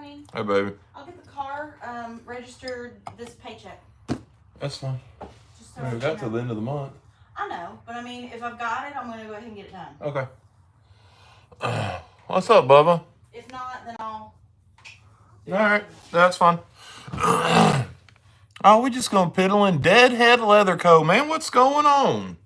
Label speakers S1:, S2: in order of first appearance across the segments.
S1: honey.
S2: Hey, baby.
S1: I'll get the car registered this paycheck.
S2: That's fine.
S1: Just so
S2: We got till the end of the month.
S1: I know, but I mean, if I've got it, I'm going to go ahead and get it done.
S2: Okay. What's up, Bubba?
S1: If not, then I'll...
S2: All right, that's fine. Oh, we just gonna piddle in Deadhead Leather Co. Man, what's going on?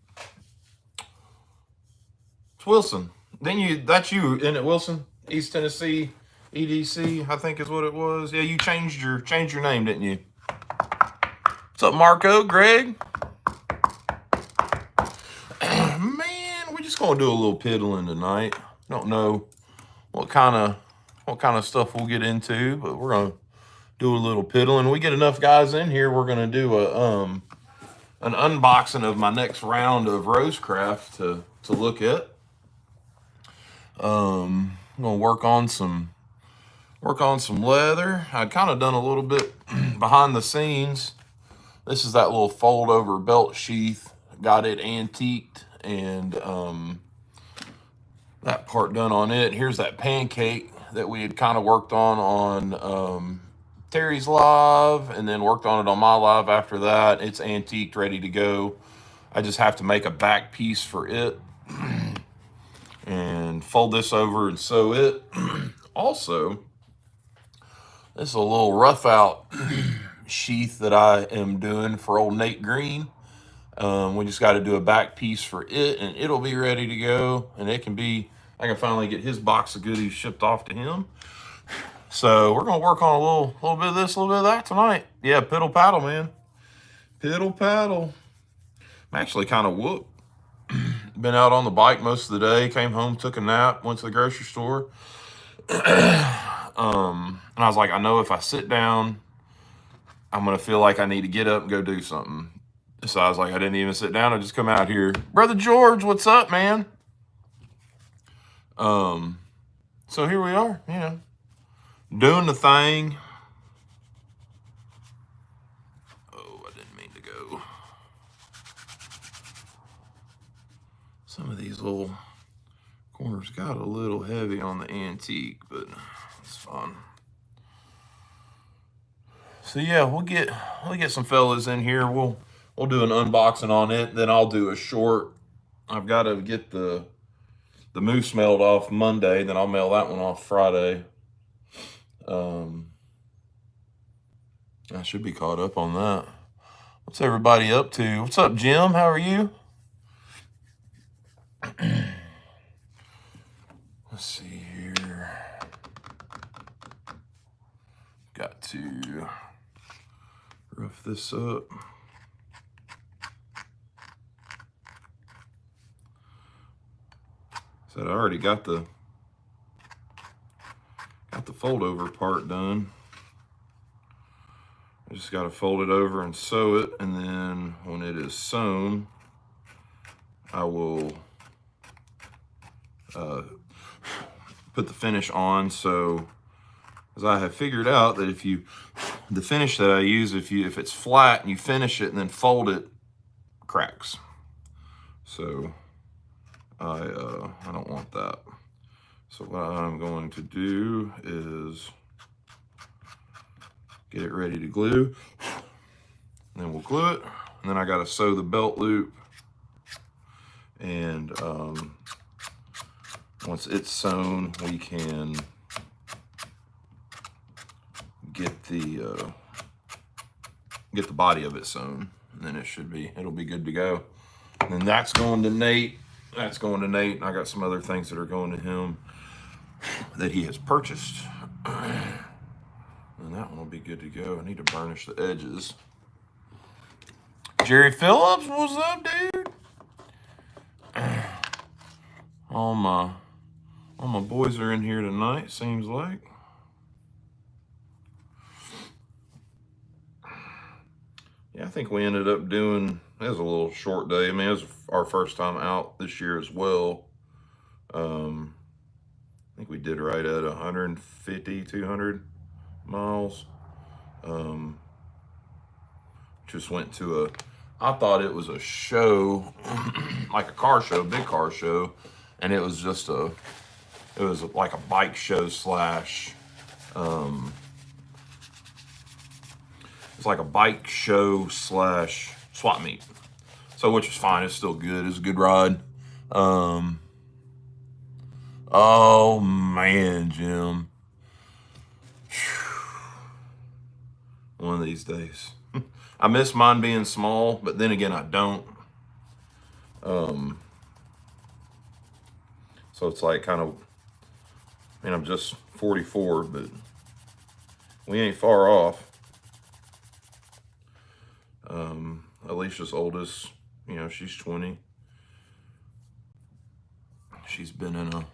S2: It's Wilson. That's you, isn't it, Wilson? East Tennessee EDC, I think is what it was. Yeah, you changed your name, didn't you? What's up, Marco, Greg? Man, we're just gonna do a little piddling tonight. Don't know what kind of stuff we'll get into, but we're gonna do a little piddling. We get enough guys in here, we're gonna do an unboxing of my next round of Rosecraft to look at. I'm gonna work on some leather. I'd kind of done a little bit behind the scenes. This is that little fold over belt sheath. Got it antiqued and that part done on it. Here's that pancake that we had kind of worked on Terry's live, and then worked on it on my live after that. It's antiqued, ready to go. I just have to make a back piece for it and fold this over and sew it. Also, this is a little rough out sheath that I am doing for old Nate Green. We just got to do a back piece for it, and it'll be ready to go. And I can finally get his box of goodies shipped off to him. So we're gonna work on a little bit of this, a little bit of that tonight. Yeah, piddle paddle, man. Piddle paddle. I'm actually kind of whooped. Been out on the bike most of the day. Came home, took a nap, went to the grocery store. And I was like, I know if I sit down, I'm gonna feel like I need to get up and go do something. So I was like, I didn't even sit down. I just come out here. Brother George, what's up, man? So here we are, you know, doing the thing. Oh, I didn't mean to go. Some of these little corners got a little heavy on the antique, but it's fun. So yeah, we'll get some fellas in here. We'll do an unboxing on it. Then I'll do a short. I've got to get the moose mailed off Monday. Then I'll mail that one off Friday. I should be caught up on that. What's everybody up to? What's up, Jim? How are you? Let's see here. Got to rough this up. Said I already got the fold over part done. I just got to fold it over and sew it, and then when it is sewn, I will put the finish on. So, as I have figured out that the finish that I use, if it's flat and you finish it and then fold it, cracks. So I don't want that. So what I'm going to do is get it ready to glue. And then we'll glue it. And then I got to sew the belt loop. And once it's sewn, we can get the body of it sewn. And then it'll be good to go. And then that's going to Nate. That's going to Nate. And I got some other things that are going to him that he has purchased. And that one will be good to go. I need to burnish the edges. Jerry Phillips, what's up, dude? All my boys are in here tonight, seems like. Yeah, I think we ended up doing, it was a little short day. I mean, it was our first time out this year as well. I think we did right at 150, 200 miles. Just went to I thought it was a show, like a car show, big car show. And it was just it was like a bike show slash It's like a bike show / swap meet. So, which is fine. It's still good. It's a good ride. Oh man, Jim. One of these days. I miss mine being small, but then again, I don't. So it's like kind of, I mean, I'm just 44, but we ain't far off. Alicia's oldest, you know, she's 20. She's been in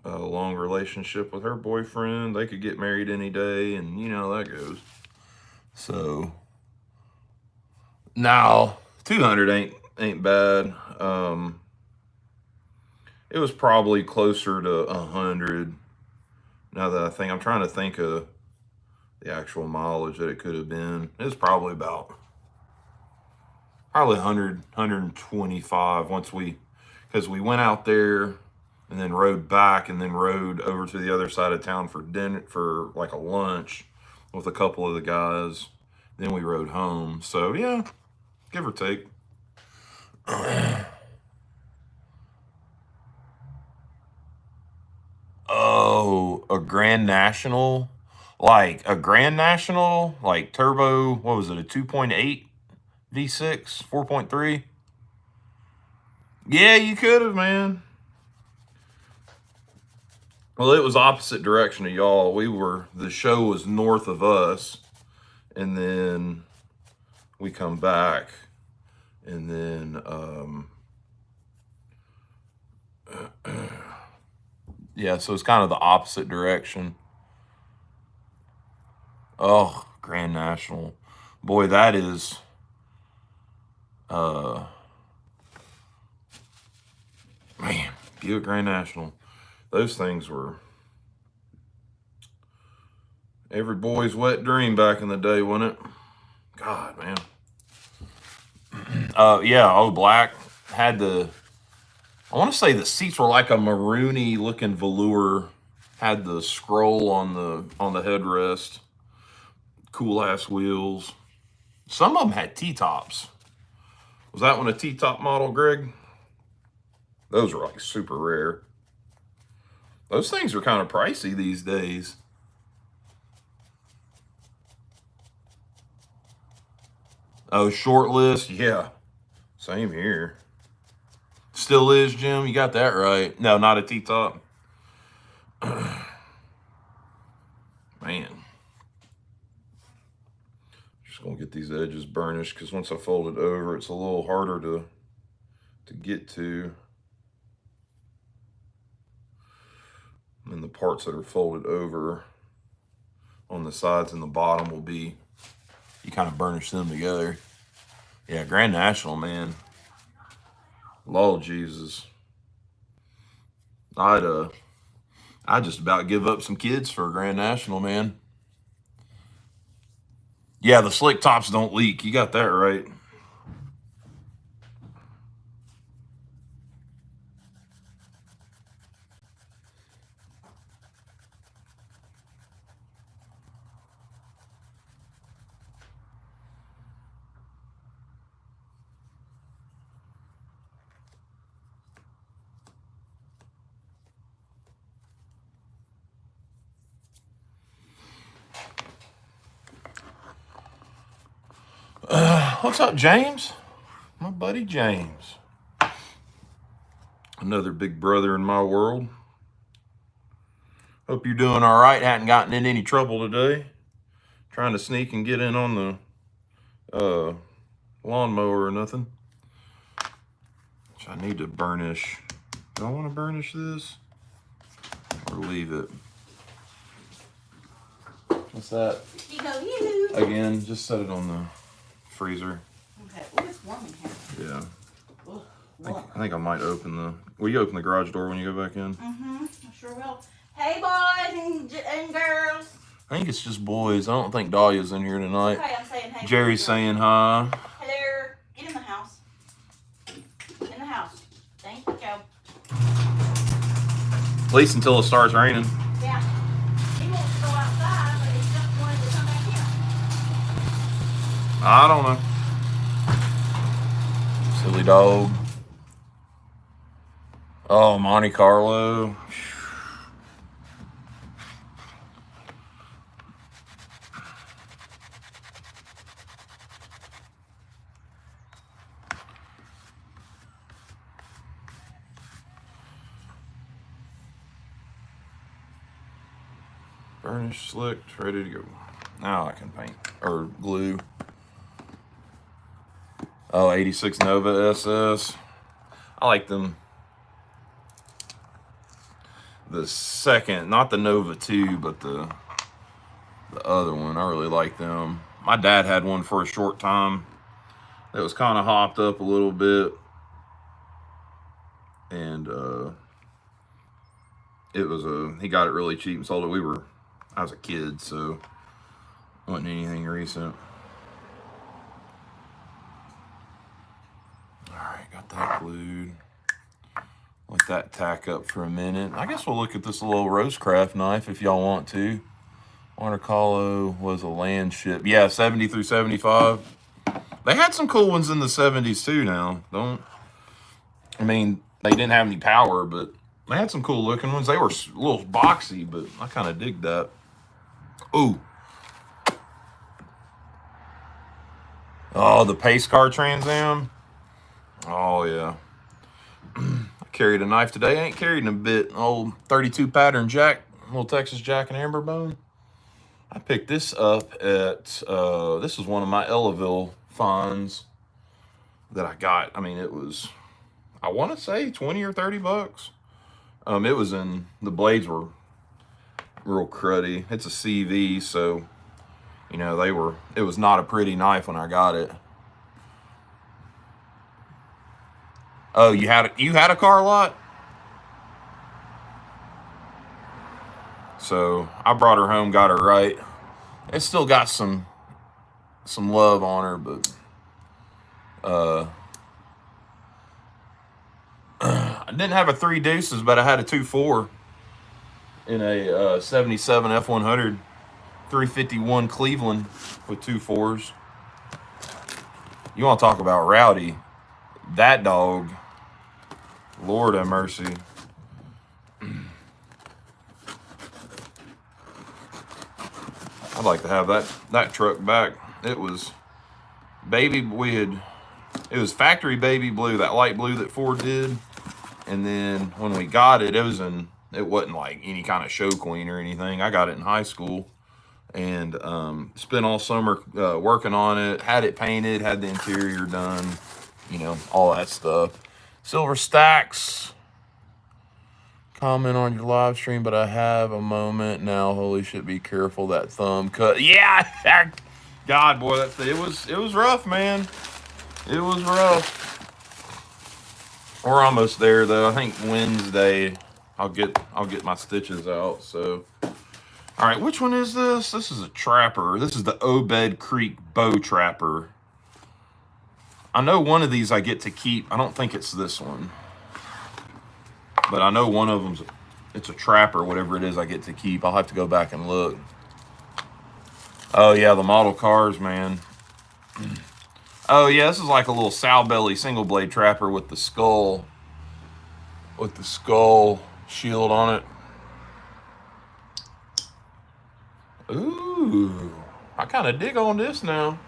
S2: a long relationship with her boyfriend. They could get married any day, and you know how that goes. So now 200 ain't bad. It was probably closer to 100. Now that I think, I'm trying to think of the actual mileage that it could have been. It was probably 100, 125 because we went out there and then rode back and then rode over to the other side of town for dinner, for like a lunch with a couple of the guys. Then we rode home. So yeah, give or take. Oh, a Grand National? Like a Grand National? Like turbo, what was it, a 2.8 V6, 4.3? Yeah, you could have, man. Well, it was opposite direction of y'all. The show was north of us, and then we come back, and then, yeah, so it's kind of the opposite direction. Oh, Grand National. Boy, that is, man, Buick Grand National. Those things were every boy's wet dream back in the day, wasn't it? God, man. Yeah, black. Had I want to say the seats were like a maroony looking velour. Had the scroll on the headrest. Cool ass wheels. Some of them had T-tops. Was that one a T-top model, Greg? Those were like super rare. Those things are kind of pricey these days. Oh, short list? Yeah. Same here. Still is, Jim. You got that right. No, not a T-top. Man. Just going to get these edges burnished because once I fold it over, it's a little harder to get to. And the parts that are folded over on the sides and the bottom will be, you kind of burnish them together. Yeah, Grand National, man. Lord Jesus. I'd just about give up some kids for a Grand National, man. Yeah, the slick tops don't leak. You got that right. What's up, James? My buddy James. Another big brother in my world. Hope you're doing all right. Hadn't gotten in any trouble today. Trying to sneak and get in on the lawnmower or nothing. Which I need to burnish. Do I want to burnish this? Or leave it? What's that?
S1: You.
S2: Again, just set it on the freezer.
S1: Okay. Oh, it's warm in here.
S2: Yeah. I think I might will you open the garage door when you go back in?
S1: Mm-hmm. I sure will. Hey, boys and girls.
S2: I think it's just boys. I don't think Dahlia's in here tonight.
S1: Okay, I'm saying hey.
S2: Jerry's saying hi.
S1: Hello. Get in the house. In the house. Thank you.
S2: At least until it starts raining.
S1: Yeah.
S2: I don't know. Silly dog. Oh, Monte Carlo. Burnished, slicked, ready to go. Now I can paint or glue. Oh, 86 Nova SS. I like them. The second, not the Nova 2, but the other one. I really like them. My dad had one for a short time. That was kind of hopped up a little bit. And he got it really cheap and sold it. I was a kid, so it wasn't anything recent. Alright, got that glued. Let that tack up for a minute. I guess we'll look at this little roastcraft knife if y'all want to. Monte Carlo was a land ship. Yeah, 70 through 75. They had some cool ones in the 70s too now. They didn't have any power, but they had some cool looking ones. They were a little boxy, but I kind of dig that. Ooh. Oh, the pace car Trans Am. Oh, yeah. I carried a knife today. I ain't carried in a bit. Old 32 pattern jack, little Texas Jack and Amber Bone. I picked this up at, this is one of my Ellaville finds that I got. I mean, it was, I want to say 20 or 30 bucks. It was the blades were real cruddy. It's a CV, so, you know, it was not a pretty knife when I got it. Oh, you had a car lot? So I brought her home, got her right. It's still got some love on her, but I didn't have a 3 deuces, but I had a 2.4 in a 77 F100 351 Cleveland with 2.4s. You want to talk about rowdy? That dog, Lord have mercy. I'd like to have that truck back. It was it was factory baby blue, that light blue that Ford did. And then when we got it, it wasn't like any kind of show queen or anything. I got it in high school and spent all summer working on it, had it painted, had the interior done, you know, all that stuff. Silver Stacks. Comment on your live stream, but I have a moment now. Holy shit, be careful, that thumb cut. Yeah, God, boy, it was rough, man. It was rough. We're almost there though. I think Wednesday I'll get my stitches out. So, all right, which one is this? This is a trapper. This is the Obed Creek Bow Trapper. I know one of these I get to keep. I don't think it's this one. But I know one of them's, it's a trapper, whatever it is I get to keep. I'll have to go back and look. Oh, yeah, the model cars, man. Oh, yeah, this is like a little sow belly single blade trapper with the skull shield on it. Ooh, I kind of dig on this now.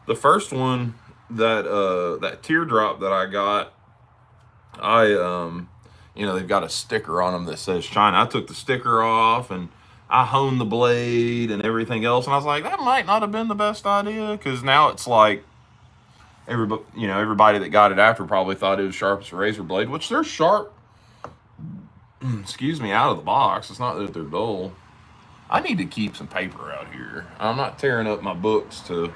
S2: The first one, that teardrop that I got, you know, they've got a sticker on them that says China. I took the sticker off and I honed the blade and everything else. And I was like, that might not have been the best idea. Because now it's like, everybody that got it after probably thought it was sharp as a razor blade, which they're sharp, excuse me, out of the box. It's not that they're dull. I need to keep some paper out here. I'm not tearing up my books to,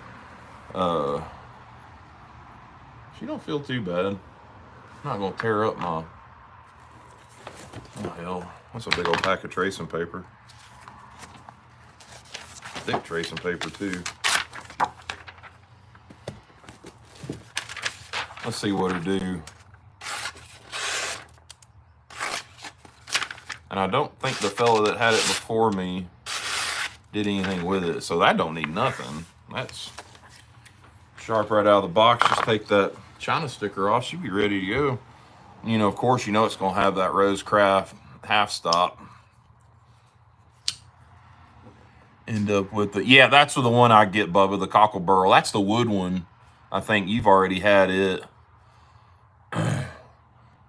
S2: she don't feel too bad. I'm not going to tear up my... Oh, hell. That's a big old pack of tracing paper. Thick tracing paper, too. Let's see what it'll do. And I don't think the fella that had it before me did anything with it. So that don't need nothing. That's sharp right out of the box. Just take that China sticker off. Should be ready to go. You know, of course, you know it's going to have that Leathercraft half stop. End up with the, yeah, that's the one I get, Bubba, the cockle burl. That's the wood one. I think you've already had it.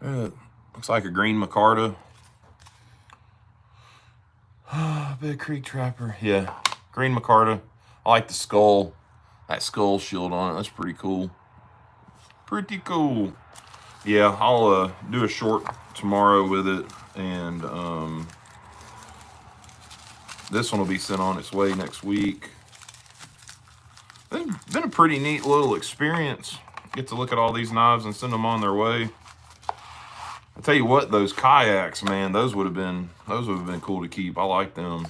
S2: Looks like a green micarta. Big creek trapper. Yeah, green micarta. I like the skull. That skull shield on it. That's pretty cool. Pretty cool. Yeah, I'll do a short tomorrow with it, and this one will be sent on its way next week. It's been a pretty neat little experience. Get to look at all these knives and send them on their way. I tell you what, those kayaks, man, those would have been cool to keep. I like them.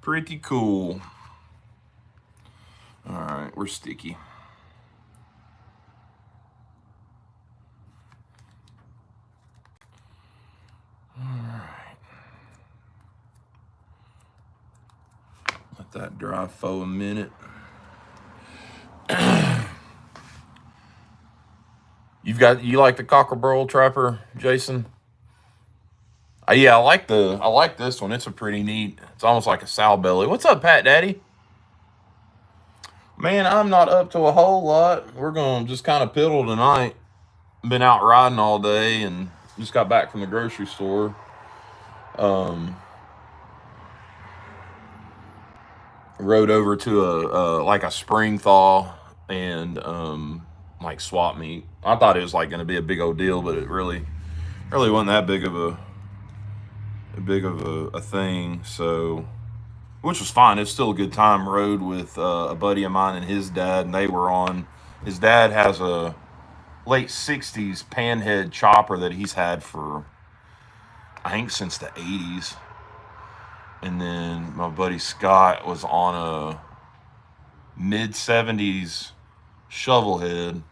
S2: Pretty cool. All right, we're sticky. All right. Let that dry for a minute. You like the cockerburl trapper, Jason? Yeah, I like this one. It's a pretty neat. It's almost like a sow belly. What's up, Pat Daddy? Man, I'm not up to a whole lot. We're gonna just kind of piddle tonight. Been out riding all day and just got back from the grocery store. Rode over to a spring thaw and like swap meet. I thought it was like going to be a big old deal, but it really wasn't that big of a thing. So, which was fine. It's still a good time. Rode with a buddy of mine and his dad, and they were on. His dad has a late 60s panhead chopper that he's had for, I think, since the 80s. And then my buddy Scott was on a mid-70s shovel head,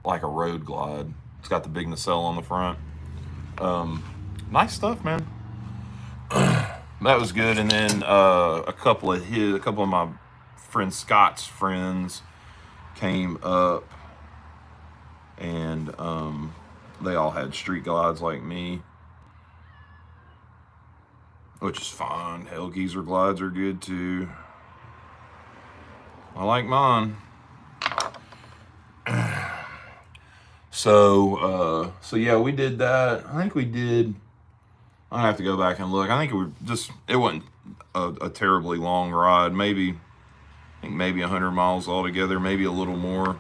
S2: like a road glide. It's got the big nacelle on the front. Nice stuff, man. That was good. And then a couple of my friend Scott's friends came up, and they all had street glides like me, which is fine. Hell, geezer glides are good too. I like mine. So yeah, we did that. I think we did. I have to go back and look. I think it wasn't a terribly long ride. Maybe 100 miles altogether, maybe a little more.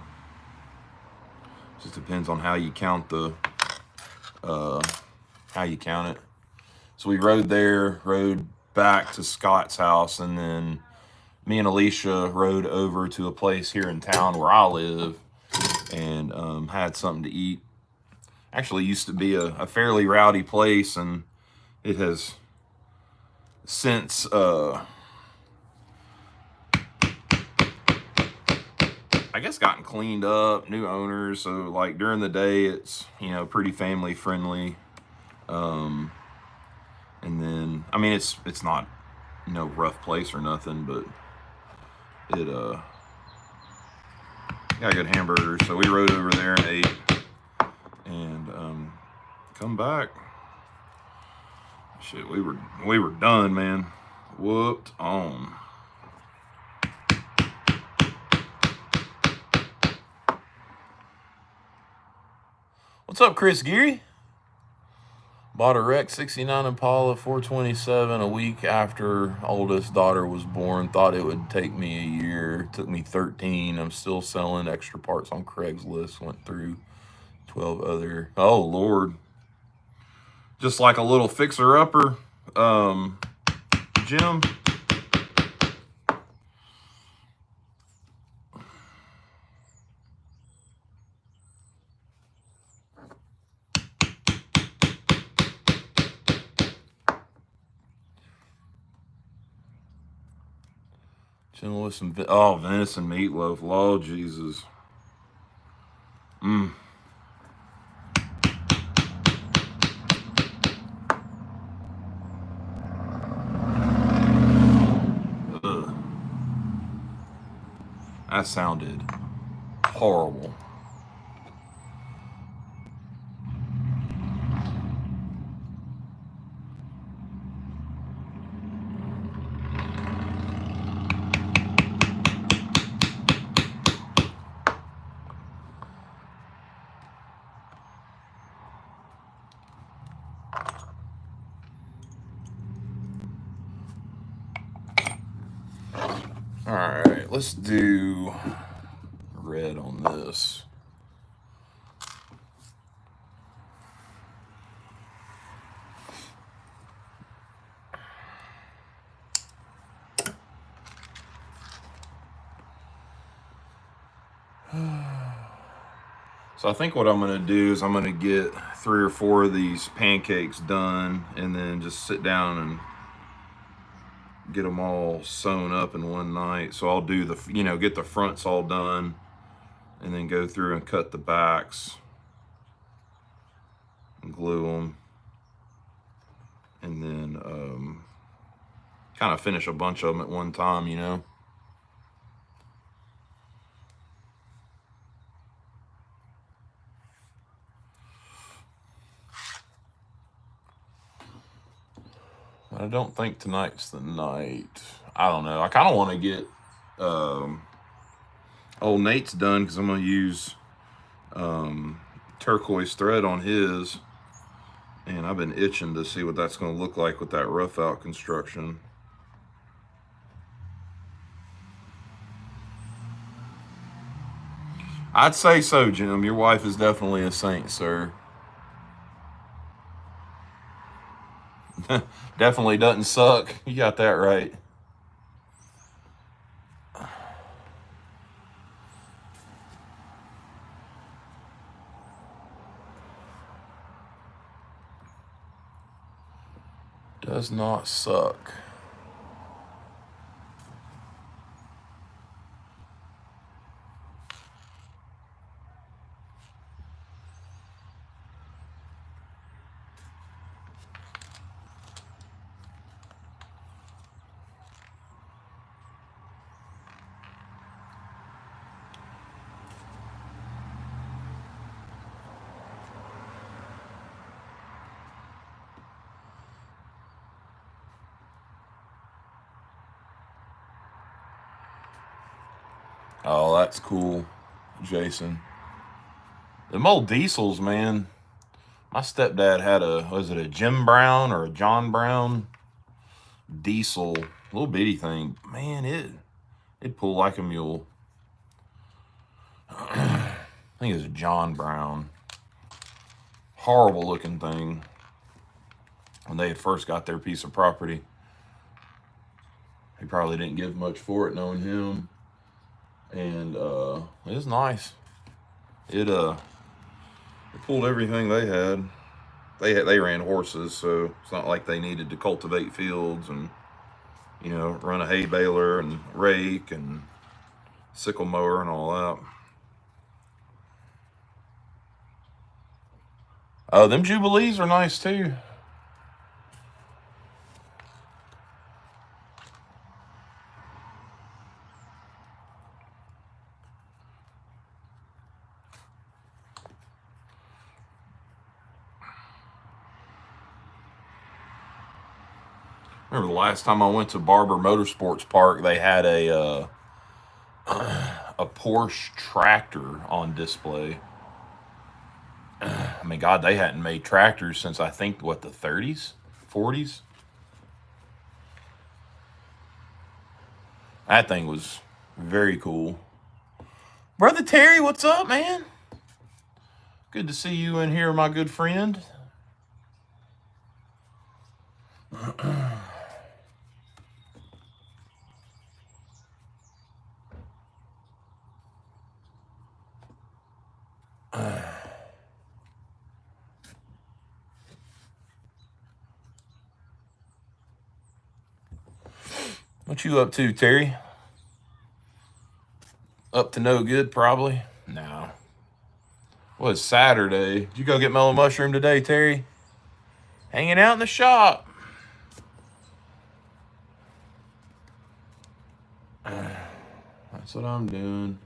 S2: Just depends on how you count it. So we rode there, rode back to Scott's house, and then me and Alicia rode over to a place here in town where I live, and had something to eat. Actually used to be a fairly rowdy place, and it has since I guess gotten cleaned up, new owners. So like during the day it's, pretty family friendly. And then, I mean, it's not no rough place or nothing, but it got good hamburgers. So we rode over there and ate, and come back. Shit, we were done, man. Whooped on. What's up, Chris Geary? Bought a Rec 69 Impala 427 a week after oldest daughter was born. Thought it would take me a year. It took me 13. I'm still selling extra parts on Craigslist. Went through 12 other. Oh, Lord. Just like a little fixer-upper, Jim. Chilling with some venison meatloaf. Lord Jesus. That sounded horrible. All right, let's do red on this. So I think what I'm going to do is I'm going to get 3 or 4 of these pancakes done and then just sit down and get them all sewn up in one night. So I'll do the, get the fronts all done and then go through and cut the backs and glue them. And then kind of finish a bunch of them at one time, I don't think tonight's the night. I don't know. I kind of want to get old Nate's done because I'm going to use turquoise thread on his. And I've been itching to see what that's going to look like with that rough out construction. I'd say so, Jim. Your wife is definitely a saint, sir. Definitely doesn't suck. You got that right. Does not suck. Oh, that's cool, Jason. Them old diesels, man. My stepdad had was it a Jim Brown or a John Brown diesel, little bitty thing. Man, it'd pull like a mule. I think it was a John Brown. Horrible looking thing. When they had first got their piece of property, he probably didn't give much for it, knowing him. And it was nice. It pulled everything they had. They ran horses, so it's not like they needed to cultivate fields and run a hay baler and rake and sickle mower and all that. Them Jubilees are nice too. Remember the last time I went to Barber Motorsports Park, they had a Porsche tractor on display. I mean, God, they hadn't made tractors since I think, the 30s, 40s? That thing was very cool. Brother Terry, what's up, man? Good to see you in here, my good friend. What you up to, Terry? Up to no good, probably? No. Well, it's Saturday. Did you go get mellow mushroom today, Terry? Hanging out in the shop. That's what I'm doing,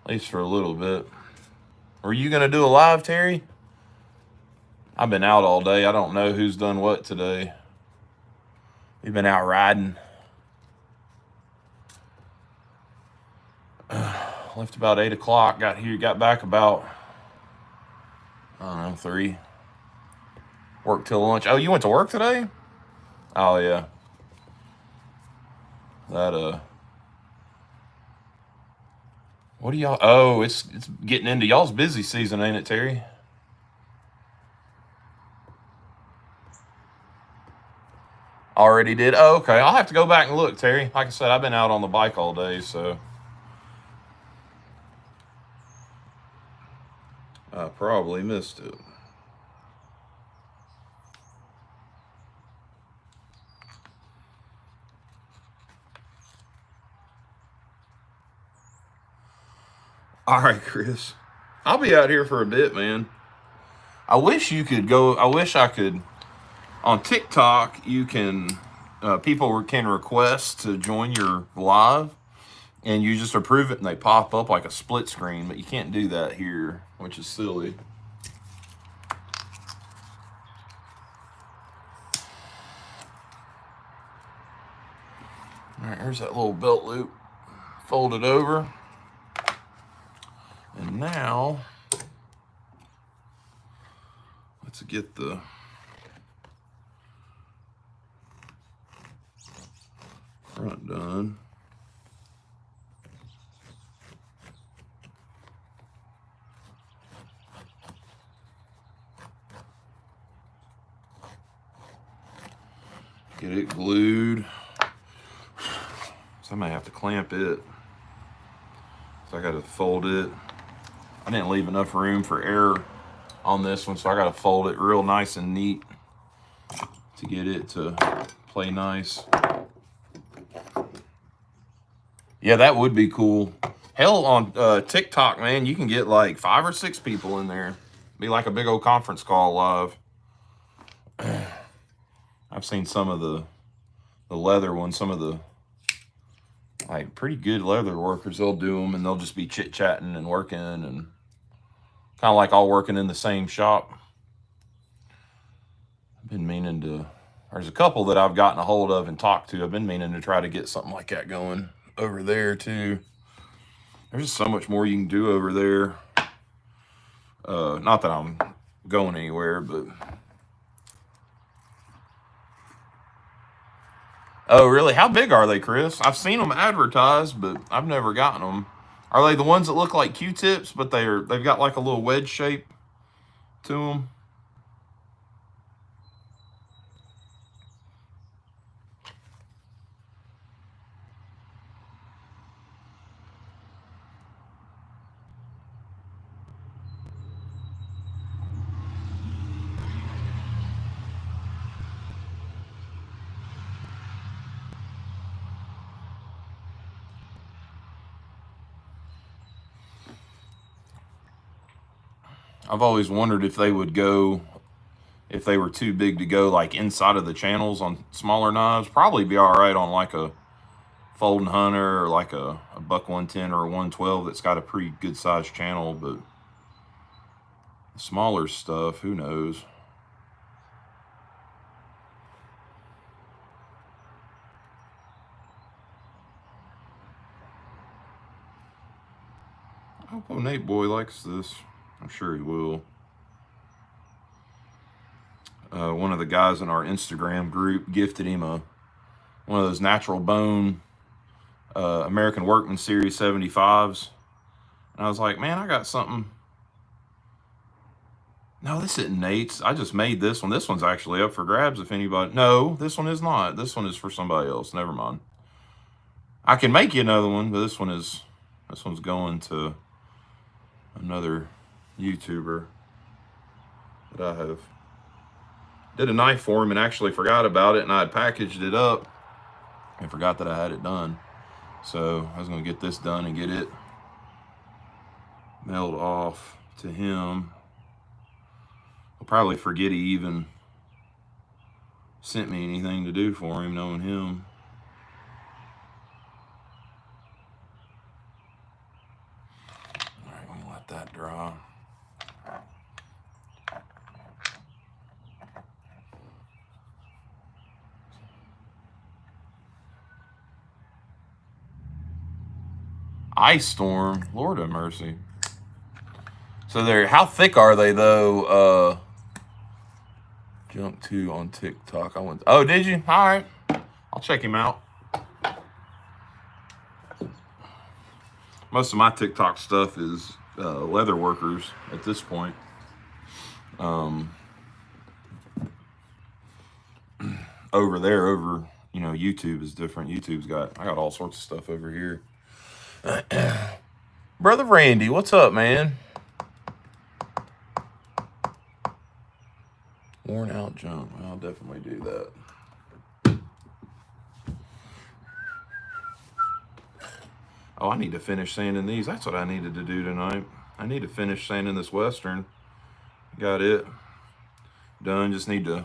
S2: at least for a little bit. Were you gonna do a live, Terry? I've been out all day. I don't know who's done what today. We've been out riding. Left about 8 o'clock. Got back about, I don't know, 3. Worked till lunch. Oh, you went to work today? Oh yeah. That What do y'all? Oh, it's getting into y'all's busy season, ain't it, Terry? Already did. Oh, okay. I'll have to go back and look, Terry. Like I said, I've been out on the bike all day, so I probably missed it. All right, Chris. I'll be out here for a bit, man. I wish you could go. I wish I could. On TikTok, you can. People can request to join your live, and you just approve it, and they pop up like a split screen. But you can't do that here, which is silly. All right, here's that little belt loop. Fold it over. And now, let's get the front done. Get it glued. So I may have to clamp it. So I got to fold it. I didn't leave enough room for air on this one, so I got to fold it real nice and neat to get it to play nice. Yeah, that would be cool. Hell, on TikTok, man, you can get like 5 or 6 people in there. Be like a big old conference call live. I've seen some of the leather ones, some of the like pretty good leather workers. They'll do them and they'll just be chit-chatting and working and kind of like all working in the same shop. I've been meaning to, there's a couple that I've gotten a hold of and talked to. I've been meaning to try to get something like that going over there too. There's just so much more you can do over there. Not that I'm going anywhere, but. Oh, really? How big are they, Chris? I've seen them advertised, but I've never gotten them. Are they the ones that look like Q-tips, but they've got like a little wedge shape to them? I've always wondered if they would go, if they were too big to go like inside of the channels on smaller knives. Probably be all right on like a Folding Hunter or like a buck 110 or a 112 that's got a pretty good sized channel, but smaller stuff, who knows? I hope Nate Boy likes this. I'm sure he will. One of the guys in our Instagram group gifted him one of those natural bone American Workman Series 75s. And I was like, man, I got something. No, this isn't Nate's. I just made this one. This one's actually up for grabs if anybody. No, this one is not. This one is for somebody else. Never mind. I can make you another one, but this one's going to another YouTuber that I have. Did a knife for him and actually forgot about it, and I had packaged it up and forgot that I had it done. So I was going to get this done and get it mailed off to him. I'll probably forget he even sent me anything to do for him, knowing him. let that dry. Ice storm, Lord have mercy. So there, how thick are they though? Junk 2 on TikTok. I went. Oh, did you? All right, I'll check him out. Most of my TikTok stuff is leather workers at this point. Over there, YouTube is different. I got all sorts of stuff over here. Brother Randy, what's up, man? Worn out junk. I'll definitely do that. Oh, I need to finish sanding these. That's what I needed to do tonight. I need to finish sanding this Western. Got it done. Just need to.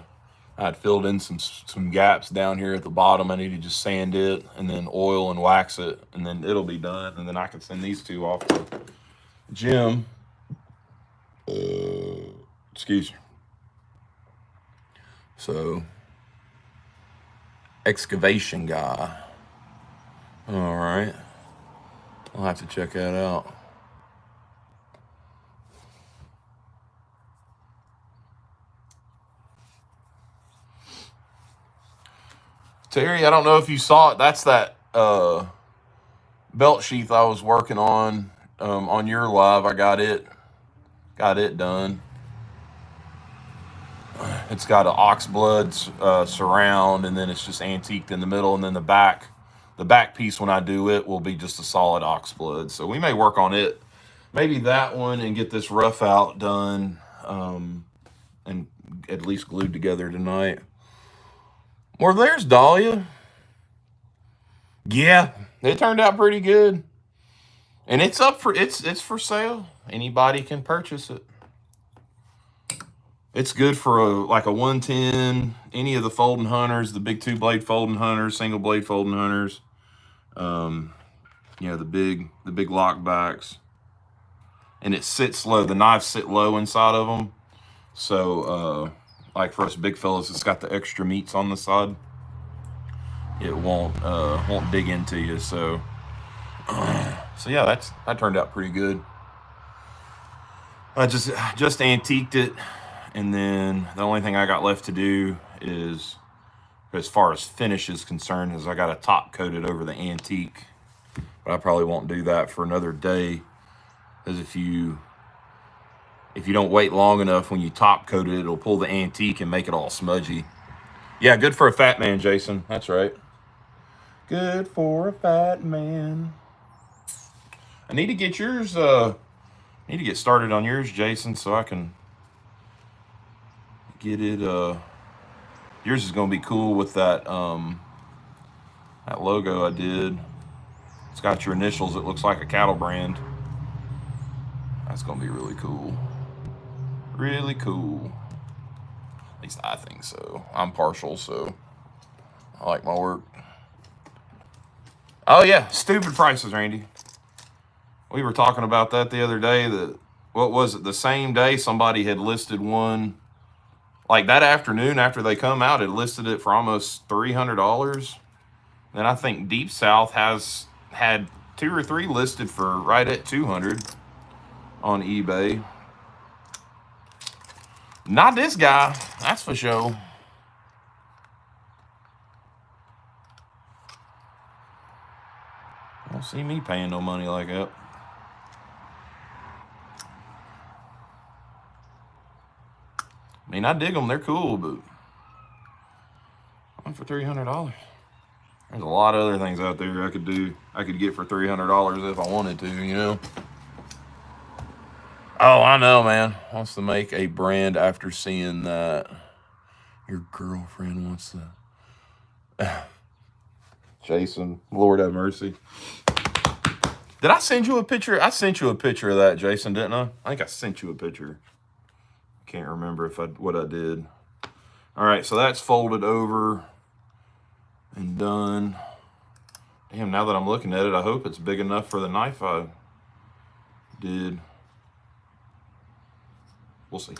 S2: I'd filled in some gaps down here at the bottom. I need to just sand it and then oil and wax it, and then it'll be done. And then I can send these two off to Jim. Excuse me. So, excavation guy. All right. I'll have to check that out. Terry, I don't know if you saw it. That's that belt sheath I was working on your live. I got it done. It's got an ox blood surround, and then it's just antiqued in the middle, and then the back piece when I do it will be just a solid ox blood. So we may work on it, maybe that one, and get this rough out done, and at least glued together tonight. Well, there's Dahlia. Yeah, it turned out pretty good, and it's for sale. Anybody can purchase it. It's good for like a 110. Any of the folding hunters, the big 2-blade folding hunters, single blade folding hunters. The big lockbacks, and it sits low. The knives sit low inside of them, so like for us big fellas, it's got the extra meats on the side. It won't dig into you. So yeah, that turned out pretty good. I just antiqued it, and then the only thing I got left to do is, as far as finish is concerned, is I got to top coat it over the antique. But I probably won't do that for another day, because if you don't wait long enough, when you top coat it, it'll pull the antique and make it all smudgy. Yeah, good for a fat man, Jason. That's right. Good for a fat man. I need to get yours. Need to get started on yours, Jason, so I can get it. Yours is gonna be cool with that that logo I did. It's got your initials. It looks like a cattle brand. That's gonna be really cool. Really cool. At least I think so. I'm partial, so I like my work. Oh yeah, stupid prices, Randy. We were talking about that the other day. That, what was it? The same day somebody had listed one, like that afternoon after they come out, had listed it for almost $300. Then I think Deep South has had 2 or 3 listed for right at $200 on eBay. Not this guy, that's for sure. Don't see me paying no money like that. I mean, I dig them; they're cool, but one for $300. There's a lot of other things out there I could do. I could get for $300 if I wanted to, you know. Oh, I know, man. Wants to make a brand after seeing that. Your girlfriend wants to. Jason, Lord have mercy. Did I send you a picture? I sent you a picture of that, Jason, didn't I? I think I sent you a picture. Can't remember what I did. All right, so that's folded over and done. Damn, now that I'm looking at it, I hope it's big enough for the knife I did. We'll see.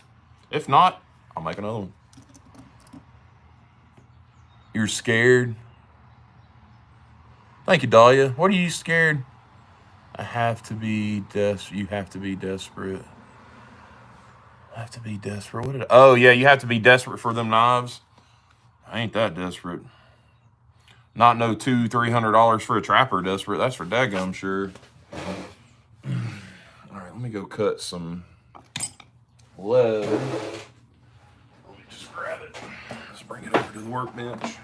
S2: If not, I'll make another one. You're scared? Thank you, Dahlia. What are you scared? I have to be you have to be desperate. I have to be desperate. What did oh yeah, you have to be desperate for them knives. I ain't that desperate. Not no $200-300 for a trapper desperate. That's for daggum sure. All right, let me go cut some leather. Let me just grab it. Let's bring it over to the workbench.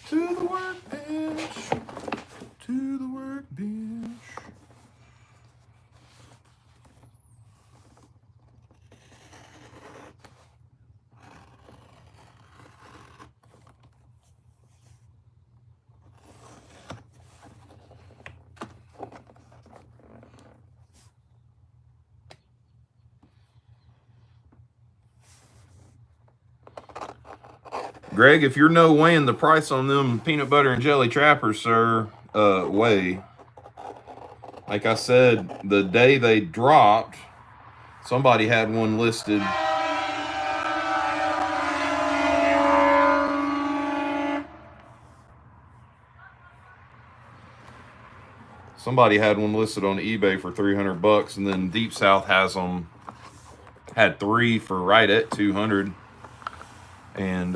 S2: To the workbench. To the workbench. Greg, if you're no weighing the price on them peanut butter and jelly trappers, sir, weigh. Like I said, the day they dropped, somebody had one listed. Somebody had one listed on eBay for $300, and then Deep South has them. Had 3 for right at 200, and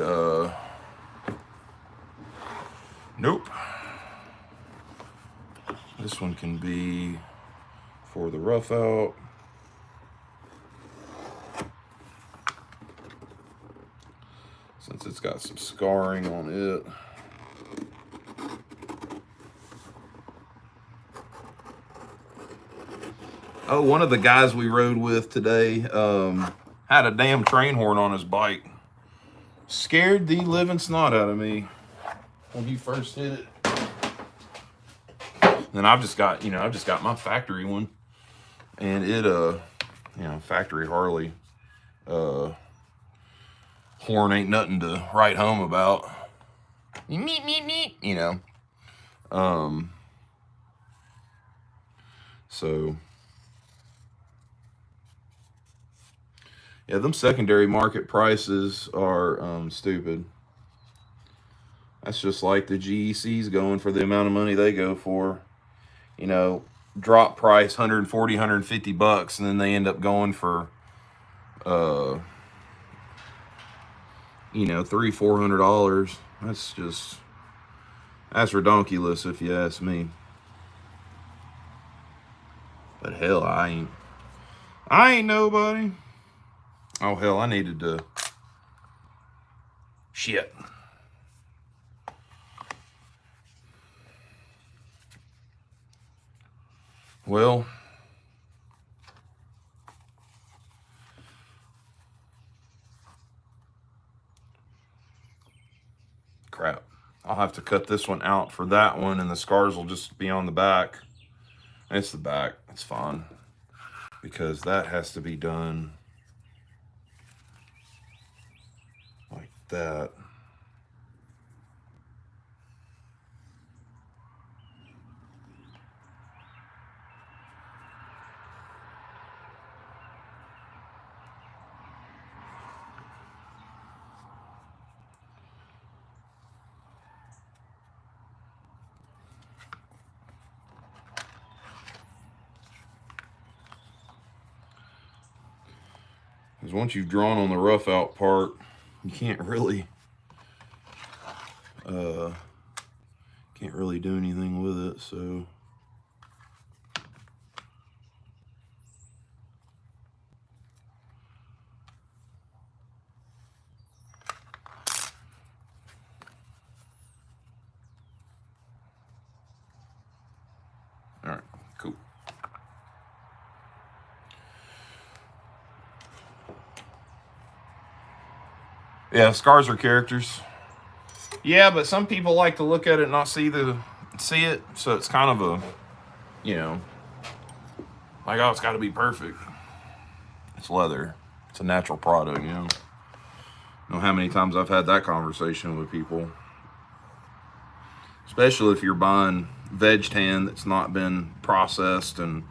S2: nope. This one can be for the rough out. Since it's got some scarring on it. Oh, one of the guys we rode with today had a damn train horn on his bike. Scared the living snot out of me when he first hit it. Then I've just got my factory one, and it factory Harley horn ain't nothing to write home about. Meep meep meep, you know. So yeah, them secondary market prices are stupid. That's just like the GECs going for the amount of money they go for. You know, drop price $140, $150, and then they end up going for $300, $400. That's redonkulous if you ask me. But hell, I ain't nobody. Oh hell, I needed to shit. Well, crap. I'll have to cut this one out for that one, and the scars will just be on the back. It's the back. It's fine. Because that has to be done like that. Because once you've drawn on the rough out part, you can't really do anything with it. So all right, cool. Yeah, scars are characters. Yeah, but some people like to look at it and not see it, so it's kind of a, like, oh, it's got to be perfect. It's leather. It's a natural product, you know. I know how many times I've had that conversation with people. Especially if you're buying veg tan that's not been processed and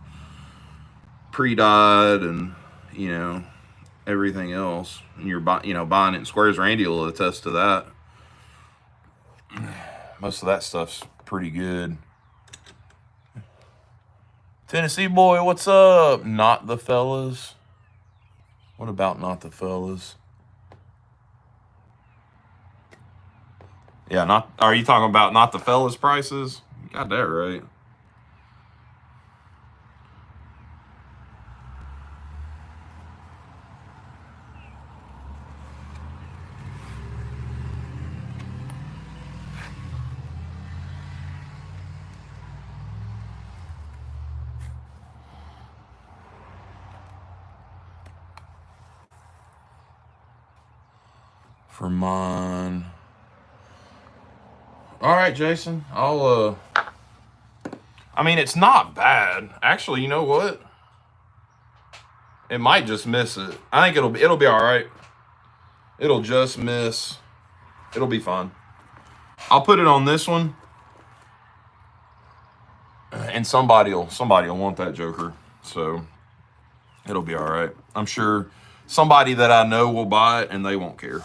S2: pre-dyed and, everything else. And you're buying it in squares. Randy will attest to that. Most of that stuff's pretty good. Tennessee boy, what's up? Not the fellas. What about not the fellas? Yeah, not. Are you talking about not the fellas prices? You got that right. For mine. All right, Jason. I mean, it's not bad. Actually, you know what? It might just miss it. I think it'll be all right. It'll just miss. It'll be fine. I'll put it on this one, and somebody'll want that joker. So it'll be all right. I'm sure somebody that I know will buy it, and they won't care.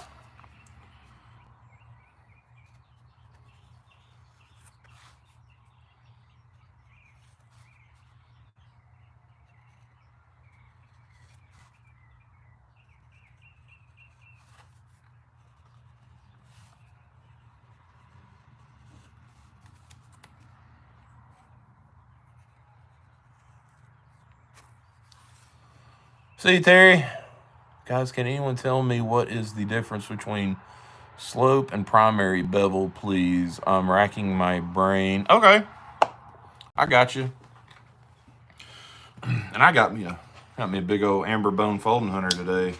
S2: See, Terry, guys, can anyone tell me what is the difference between slope and primary bevel, please? I'm racking my brain. Okay, I got you. And I got me a big old amber bone folding hunter today.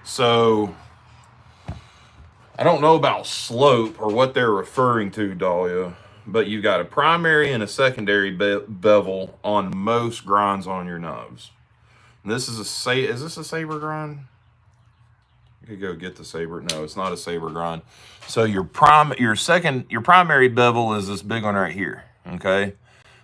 S2: So I don't know about slope or what they're referring to, Dahlia, but you've got a primary and a secondary bevel on most grinds on your knives. This is is this a saber grind? You could go get the saber. No, it's not a saber grind. So your primary bevel is this big one right here, okay?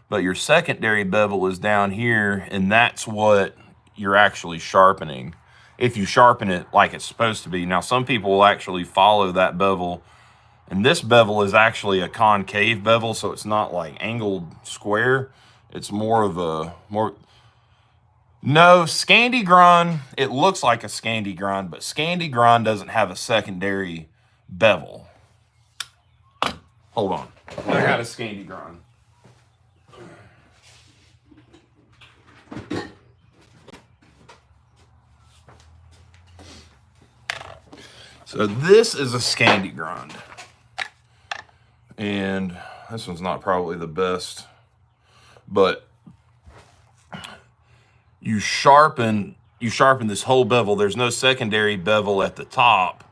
S2: But your secondary bevel is down here, and that's what you're actually sharpening. If you sharpen it like it's supposed to be. Now, some people will actually follow that bevel, and this bevel is actually a concave bevel, so it's not like angled square. It's more of a No, Scandi grind, it looks like a Scandi grind, but Scandi grind doesn't have a secondary bevel. Hold on. I got a Scandi grind. So this is a Scandi grind. And this one's not probably the best, but you sharpen this whole bevel. There's no secondary bevel at the top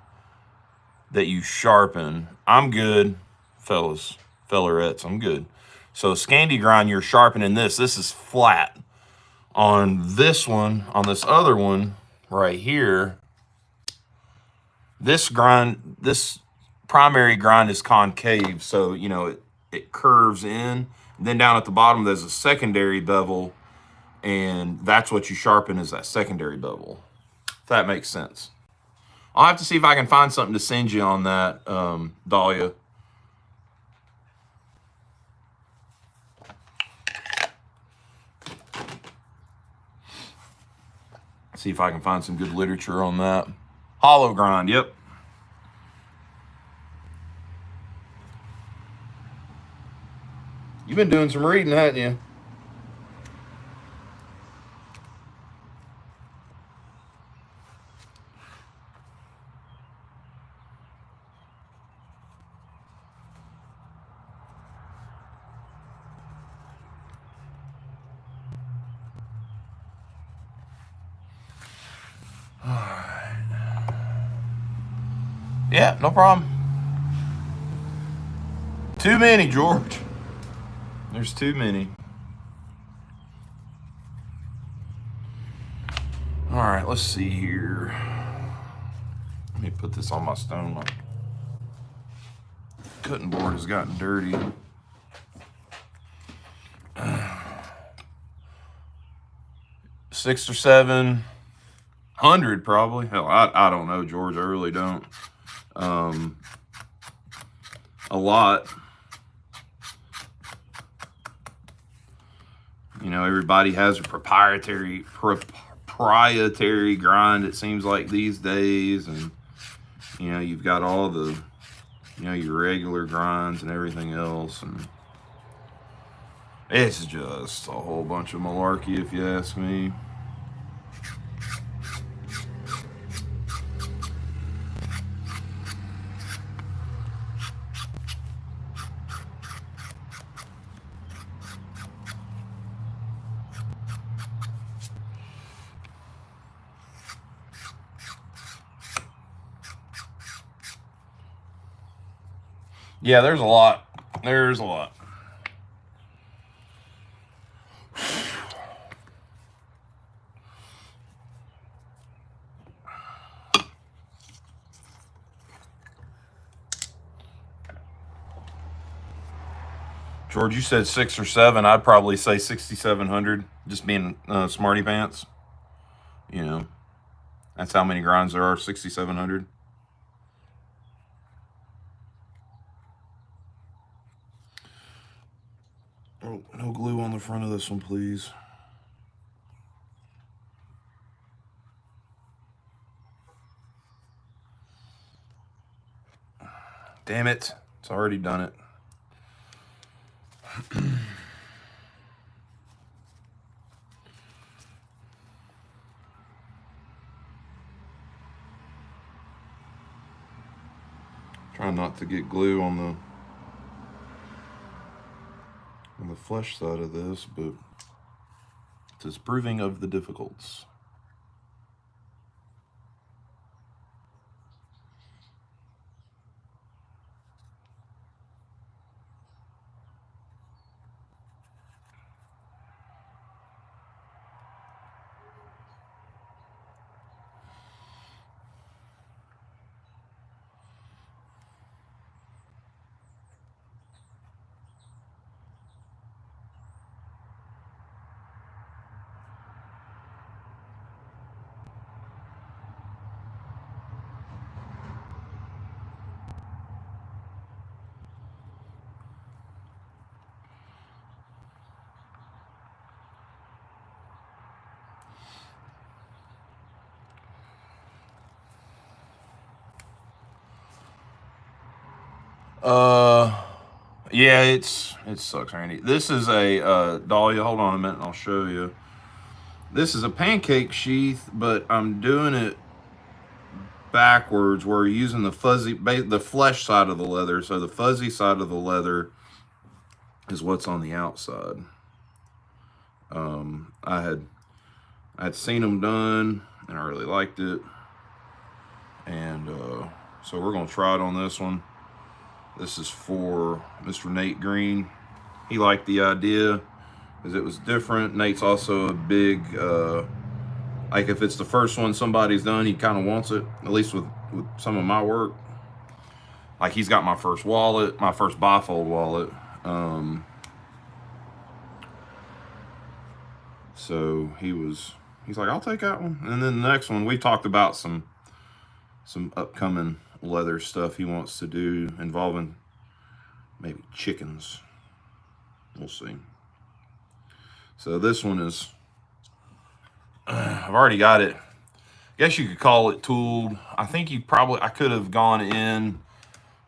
S2: that you sharpen. I'm good, fellerettes, I'm good. So Scandi grind, you're sharpening this. This is flat. On this one, on this other one right here, this primary grind is concave, so it curves in. And then down at the bottom, there's a secondary bevel, and that's what you sharpen is that secondary bevel. If that makes sense. I'll have to see if I can find something to send you on that, Dahlia. See if I can find some good literature on that. Hollow grind, yep. You've been doing some reading, haven't you? All right. Yeah, no problem. Too many, George. There's too many. All right, let's see here. Let me put this on my stone. My cutting board has gotten dirty. 6 or 7. 100 probably. Hell, I don't know, George. I really don't. A lot. You know, everybody has a proprietary grind, it seems like these days, and you know, you've got all the, you know, your regular grinds and everything else, and it's just a whole bunch of malarkey, if you ask me. Yeah, there's a lot. There's a lot. George, you said 6 or 7. I'd probably say 6,700. Just being smarty pants. You know, that's how many grinds there are. 6,700. Oh, no glue on the front of this one, please. Damn it. It's already done it. Trying not to get glue on the flesh side of this, but it is proving of the difficulties. Yeah, it sucks, Randy. This is a Dahlia. Hold on a minute, and I'll show you. This is a pancake sheath, but I'm doing it backwards. We're using the flesh side of the leather, so the fuzzy side of the leather is what's on the outside. I'd seen them done, and I really liked it, and so we're gonna try it on this one. This is for Mr. Nate Green. He liked the idea because it was different. Nate's also a big, like if it's the first one somebody's done, he kind of wants it, at least with some of my work. Like he's got my first wallet, my first bifold wallet. So he's like, I'll take that one. And then the next one, we talked about some upcoming leather stuff he wants to do involving maybe chickens. We'll see. So this one is, I've already got it. I guess you could call it tooled. I think I could have gone in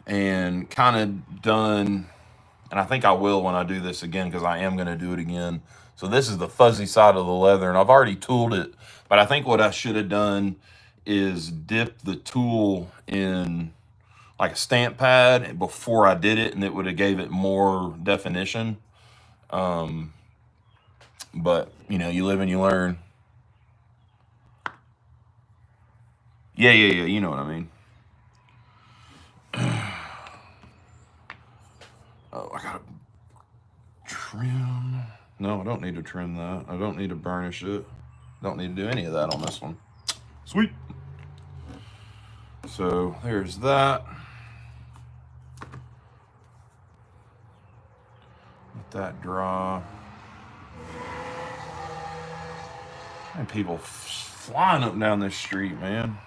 S2: and kind of done, and I think I will when I do this again, because I am going to do it again. So this is the fuzzy side of the leather, and I've already tooled it, but I think what I should have done is dip the tool in like a stamp pad before I did it, and it would have gave it more definition. But you know, you live and you learn. Yeah, you know what I mean. Oh, I gotta trim. No, I don't need to trim that. I don't need to burnish it. Don't need to do any of that on this one. Sweet. So there's that. Let that dry. And people flying up and down this street, man.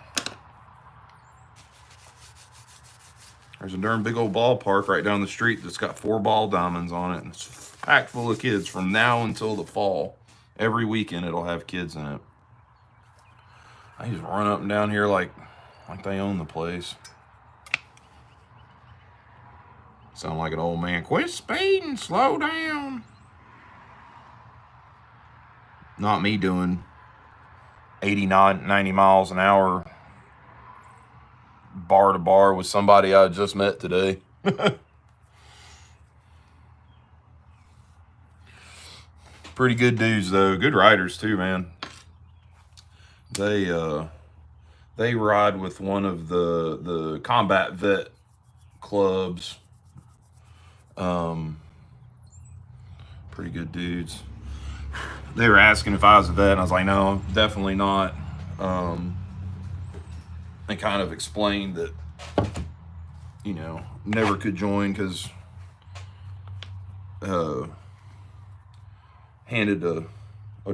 S2: There's a darn big old ballpark right down the street that's got 4 ball diamonds on it, and it's packed full of kids from now until the fall. Every weekend it'll have kids in it. I just run up and down here like they own the place. Sound like an old man. Quit speeding, slow down. Not me doing 89, 90 miles an hour bar to bar with somebody I just met today. Pretty good dudes though. Good riders too, man. They ride with one of the combat vet clubs. Pretty good dudes. They were asking if I was a vet, and I was like, no, definitely not. They kind of explained that, you know, never could join because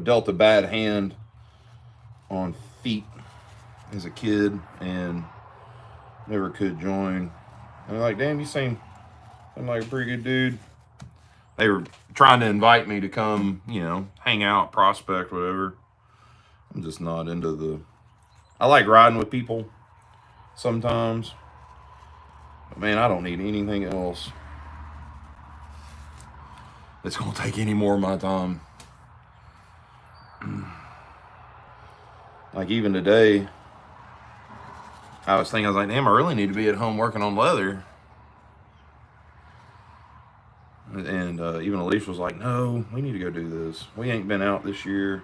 S2: dealt a bad hand on feet as a kid and never could join. And I'm like, damn, you seem like a pretty good dude. They were trying to invite me to come, you know, hang out, prospect, whatever. I'm just not into the... I like riding with people sometimes. But man, I don't need anything else that's going to take any more of my time. Like even today, I was like, damn, I really need to be at home working on leather. And even Alicia was like, no, we need to go do this. We ain't been out this year.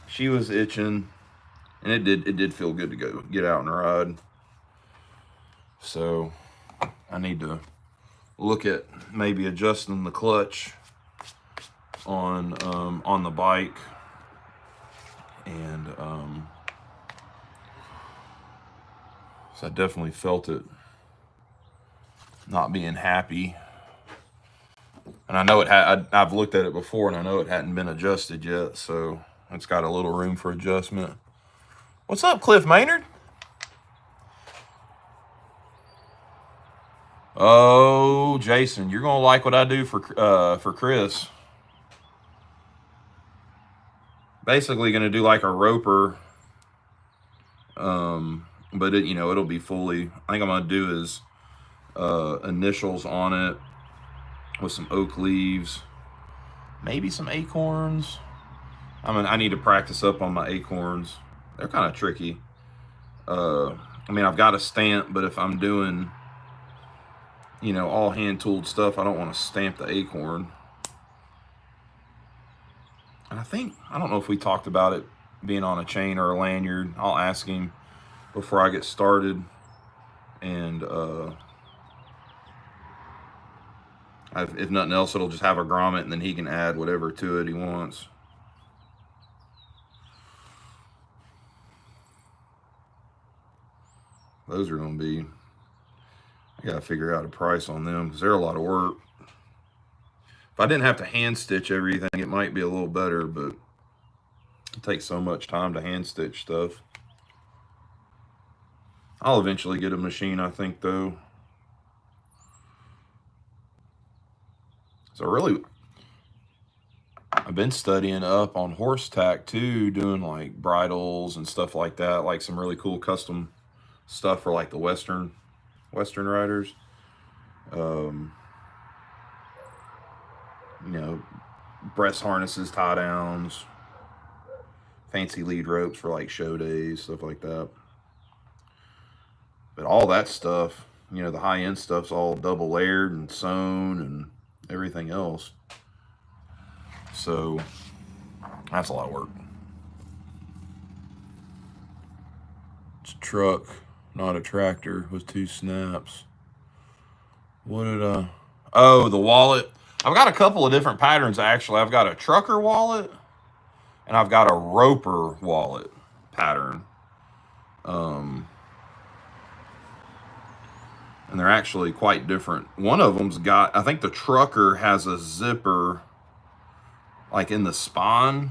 S2: She was itching, and it did feel good to go get out and ride. So I need to look at maybe adjusting the clutch on the bike, and so I definitely felt it not being happy. And I know it had, I've looked at it before and I know it hadn't been adjusted yet, so it's got a little room for adjustment. What's up, Cliff Maynard? Oh, Jason, you're gonna like what I do for Chris. Basically gonna do like a roper, but it, you know, it'll be fully, I think I'm gonna do is initials on it with some oak leaves, maybe some acorns. I need to practice up on my acorns. They're kind of tricky. I mean, I've got a stamp, but if I'm doing, you know, all hand tooled stuff, I don't want to stamp the acorn. And I don't know if we talked about it being on a chain or a lanyard. I'll ask him before I get started. And if nothing else, it'll just have a grommet, and then he can add whatever to it he wants. Those are going to be, I got to figure out a price on them because they're a lot of work. If I didn't have to hand stitch everything, it might be a little better, but it takes so much time to hand stitch stuff. I'll eventually get a machine, I think, though. So really, I've been studying up on horse tack too, doing like bridles and stuff like that, like some really cool custom stuff for like the Western riders. You know, breast harnesses, tie downs, fancy lead ropes for like show days, stuff like that. But all that stuff, you know, the high-end stuff's all double layered and sewn and everything else. So that's a lot of work. It's a truck, not a tractor, with 2 snaps. What did oh, the wallet. I've got a couple of different patterns actually. I've got a trucker wallet and I've got a roper wallet pattern. And they're actually quite different. One of them's got, I think the trucker has a zipper like in the spine,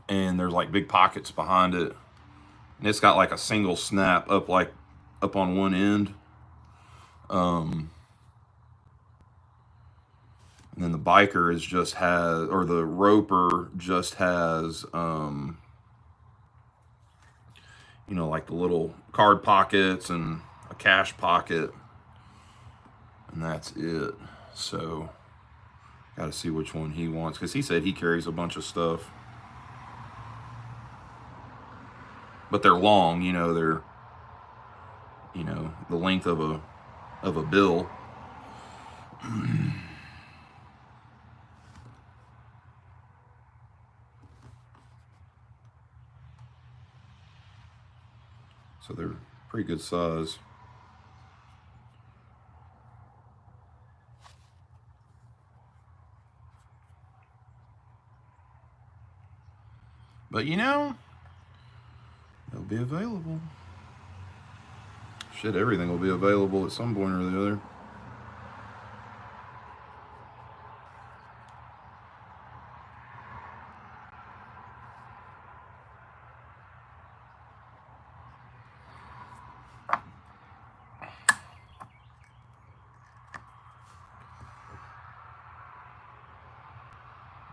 S2: and there's like big pockets behind it. And it's got like a single snap up on one end. And then the biker or the roper just has, like the little card pockets and a cash pocket, and that's it. So, got to see which one he wants, because he said he carries a bunch of stuff. But they're long, they're, the length of a bill. So they're pretty good size. But they'll be available. Shit, everything will be available at some point or the other.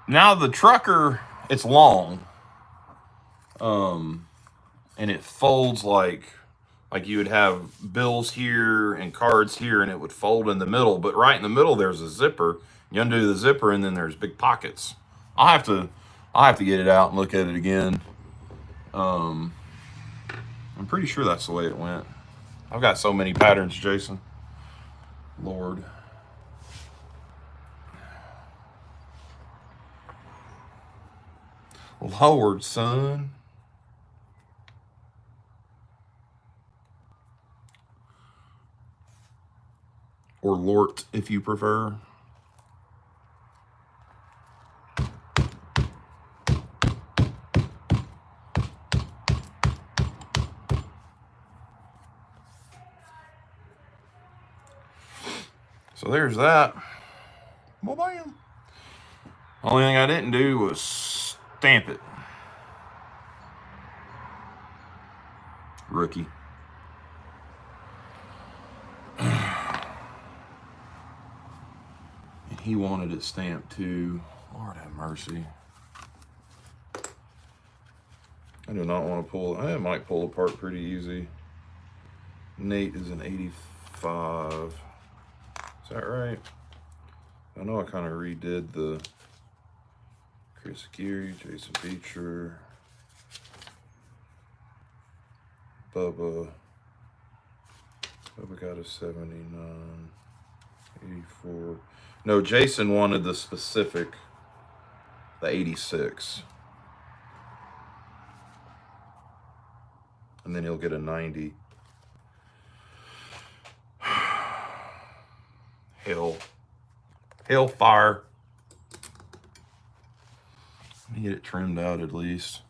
S2: Now the trucker, it's long, and it folds like you would have bills here and cards here, and it would fold in the middle. But right in the middle, there's a zipper. You undo the zipper, and then there's big pockets. I'll have to get it out and look at it again. I'm pretty sure that's the way it went. I've got so many patterns, Jason. Lord. Lord, son. Or Lort, if you prefer. So there's that. Well, bam. Only thing I didn't do was stamp it. Rookie. And he wanted it stamped too. Lord have mercy. I do not want to pull. I might pull apart pretty easy. Nate is an 85. Is that right? I know I kind of redid the Chris Geary, Jason Beecher, Bubba got a 79, 84. No, Jason wanted the specific, the 86. And then he'll get a 90. Hellfire. Let me get it trimmed out at least.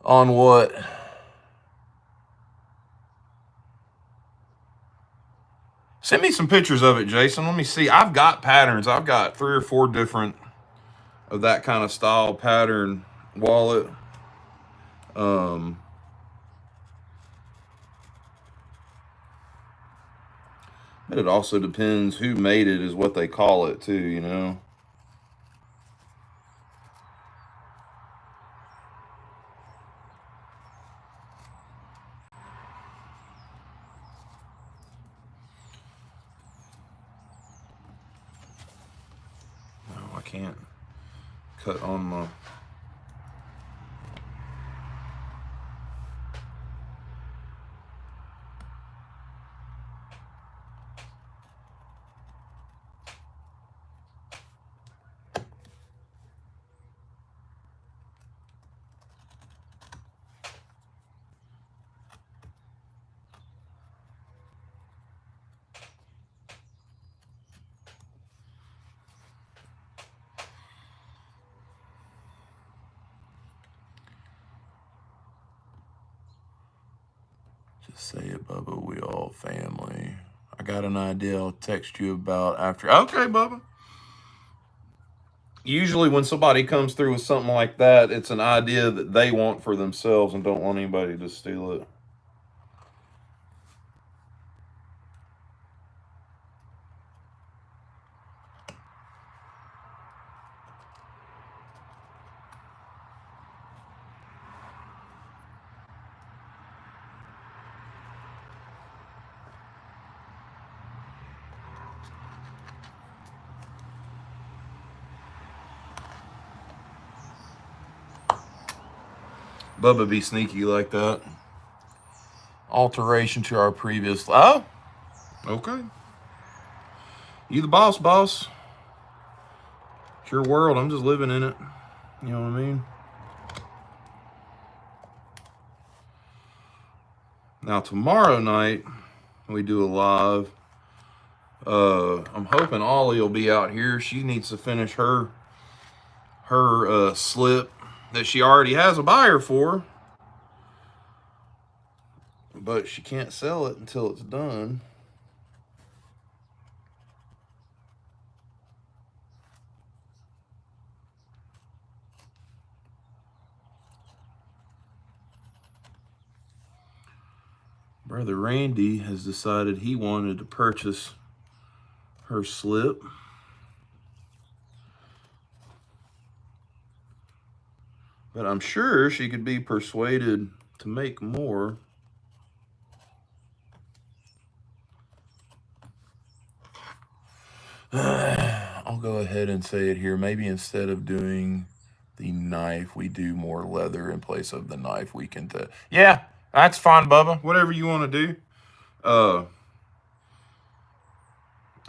S2: On what? Send me some pictures of it, Jason. Let me see. I've got patterns. I've got 3 or 4 different of that kind of style pattern wallet. But it also depends who made it, is what they call it too, No, I can't cut on my... Just say it, Bubba. We all family. I got an idea I'll text you about after. Okay, Bubba. usually when somebody comes through with something like that, it's an idea that they want for themselves and don't want anybody to steal it. Bubba be sneaky like that. Alteration to our previous. Oh, okay. You the boss, boss. It's your world. I'm just living in it. You know what I mean? Now tomorrow night we do a live. I'm hoping Ollie will be out here. She needs to finish her slip that she already has a buyer for, but she can't sell it until it's done. Brother Randy has decided he wanted to purchase her slip. But I'm sure she could be persuaded to make more. I'll go ahead and say it here. Maybe instead of doing the knife, we do more leather in place of the knife. We can yeah, that's fine, Bubba. Whatever you want to do. I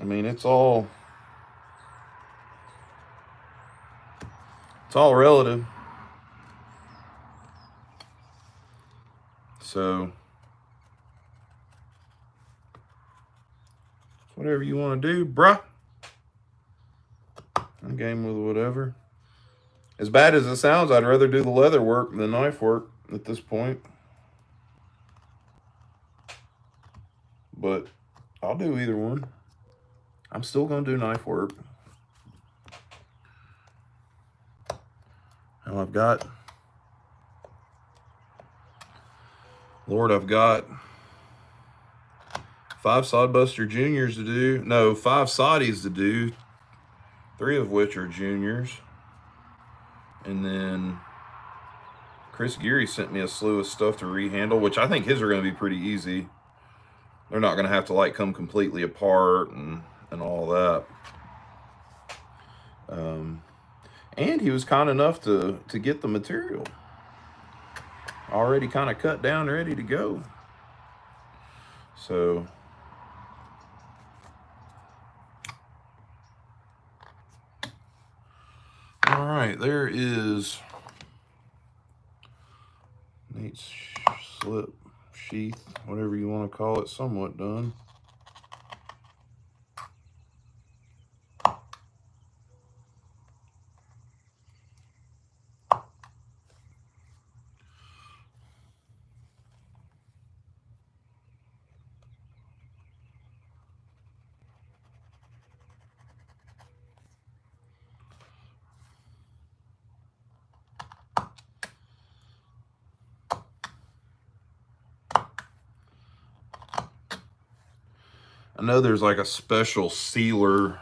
S2: mean, it's all relative. So whatever you want to do, bruh. I'm game with whatever. As bad as it sounds, I'd rather do the leather work than knife work at this point. But I'll do either one. I'm still going to do knife work. Now I've got, Lord, I've got 5 Sodbuster Juniors to do. No, 5 Soddies to do. 3 of which are juniors. And then Chris Geary sent me a slew of stuff to rehandle, which I think his are going to be pretty easy. They're not going to have to like come completely apart and all that. And he was kind enough to get the material already kind of cut down, ready to go. So all right, there is Nate's slip, sheath, whatever you want to call it, somewhat done. I know there's like a special sealer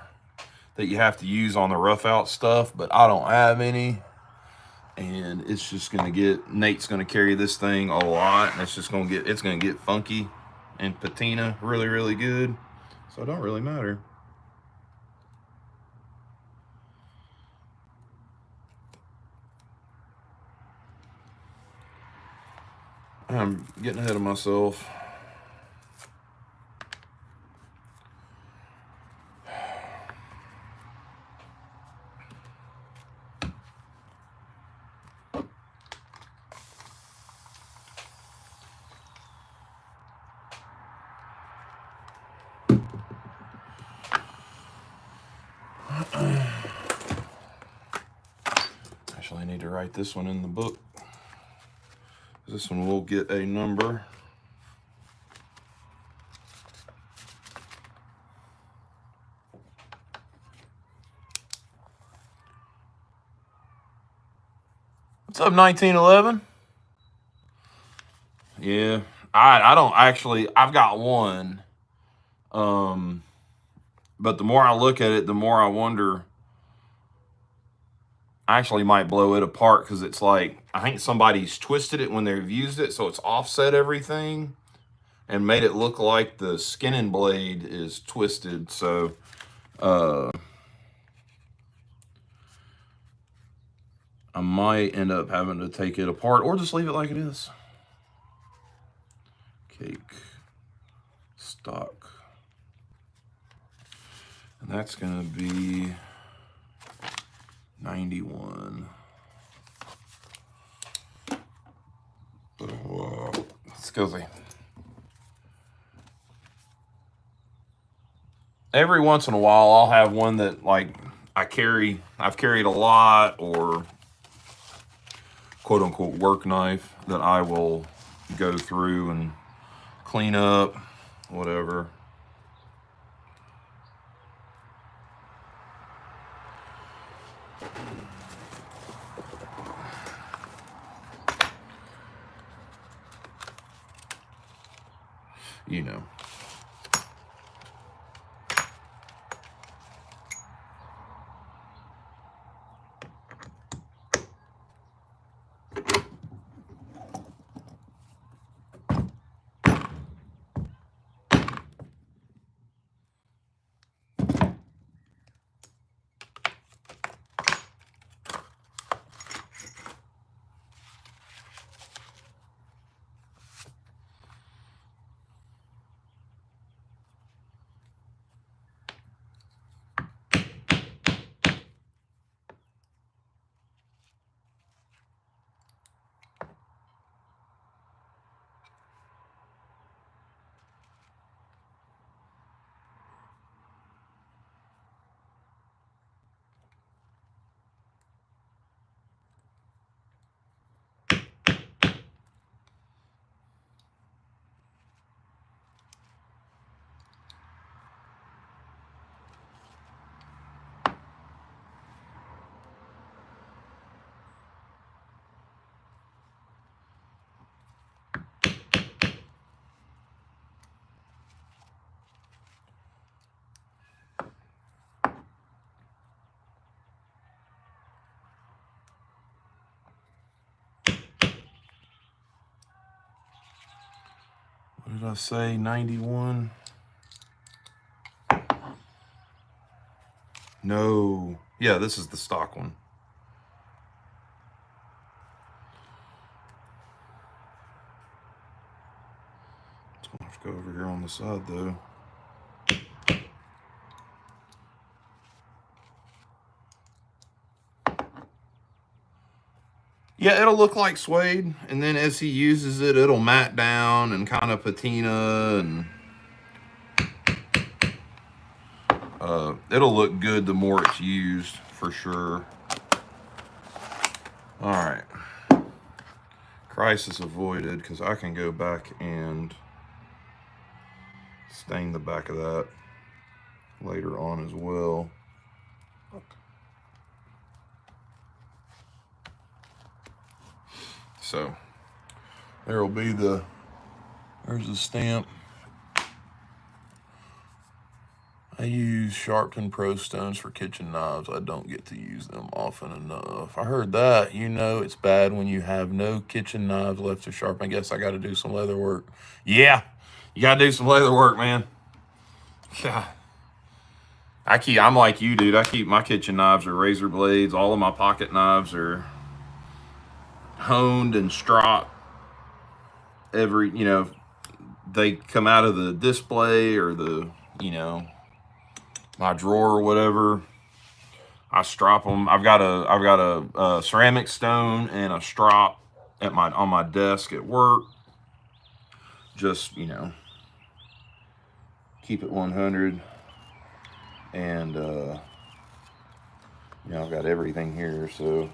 S2: that you have to use on the rough out stuff, but I don't have any. And it's just gonna Nate's gonna carry this thing a lot, and it's gonna get funky and patina really, really good. So it don't really matter. I'm getting ahead of myself. Actually, I need to write this one in the book. This one will get a number. What's up, 1911? Yeah, I don't actually. I've got one. But the more I look at it, the more I wonder. I actually might blow it apart because it's like I think somebody's twisted it when they've used it, so it's offset everything and made it look like the skinning blade is twisted. So I might end up having to take it apart or just leave it like it is. Cake stock. And that's going to be 91. Excuse me. Every once in a while, I'll have one that like I've carried a lot, or quote unquote work knife that I will go through and clean up, whatever. You know. What did I say? 91? No. Yeah, this is the stock one. Let's go over here on the side though. Yeah, it'll look like suede, and then as he uses it, it'll mat down and kind of patina, and it'll look good the more it's used, for sure. All right. Crisis avoided, because I can go back and stain the back of that later on as well. So there'll be there's the stamp. I use Sharpening Pro Stones for kitchen knives. I don't get to use them often enough. I heard that, you know, it's bad when you have no kitchen knives left to sharpen. I guess I got to do some leather work. Yeah, you got to do some leather work, man. Yeah. I'm like you, dude. I keep my kitchen knives are razor blades. All of my pocket knives are honed and stropped. They come out of the display or my drawer or whatever. I strop them. I've got a ceramic stone and a strop on my desk at work. Just, keep it 100. And I've got everything here, so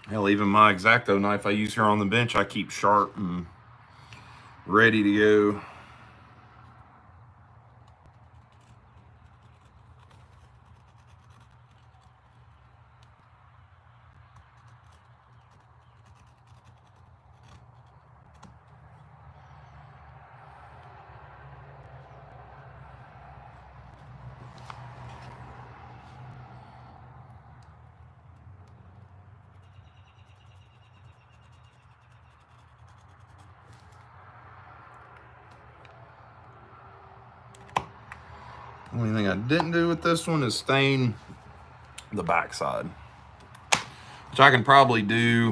S2: Hell, even my X-Acto knife I use here on the bench, I keep sharp and ready to go. Only thing I didn't do with this one is stain the backside, which I can probably do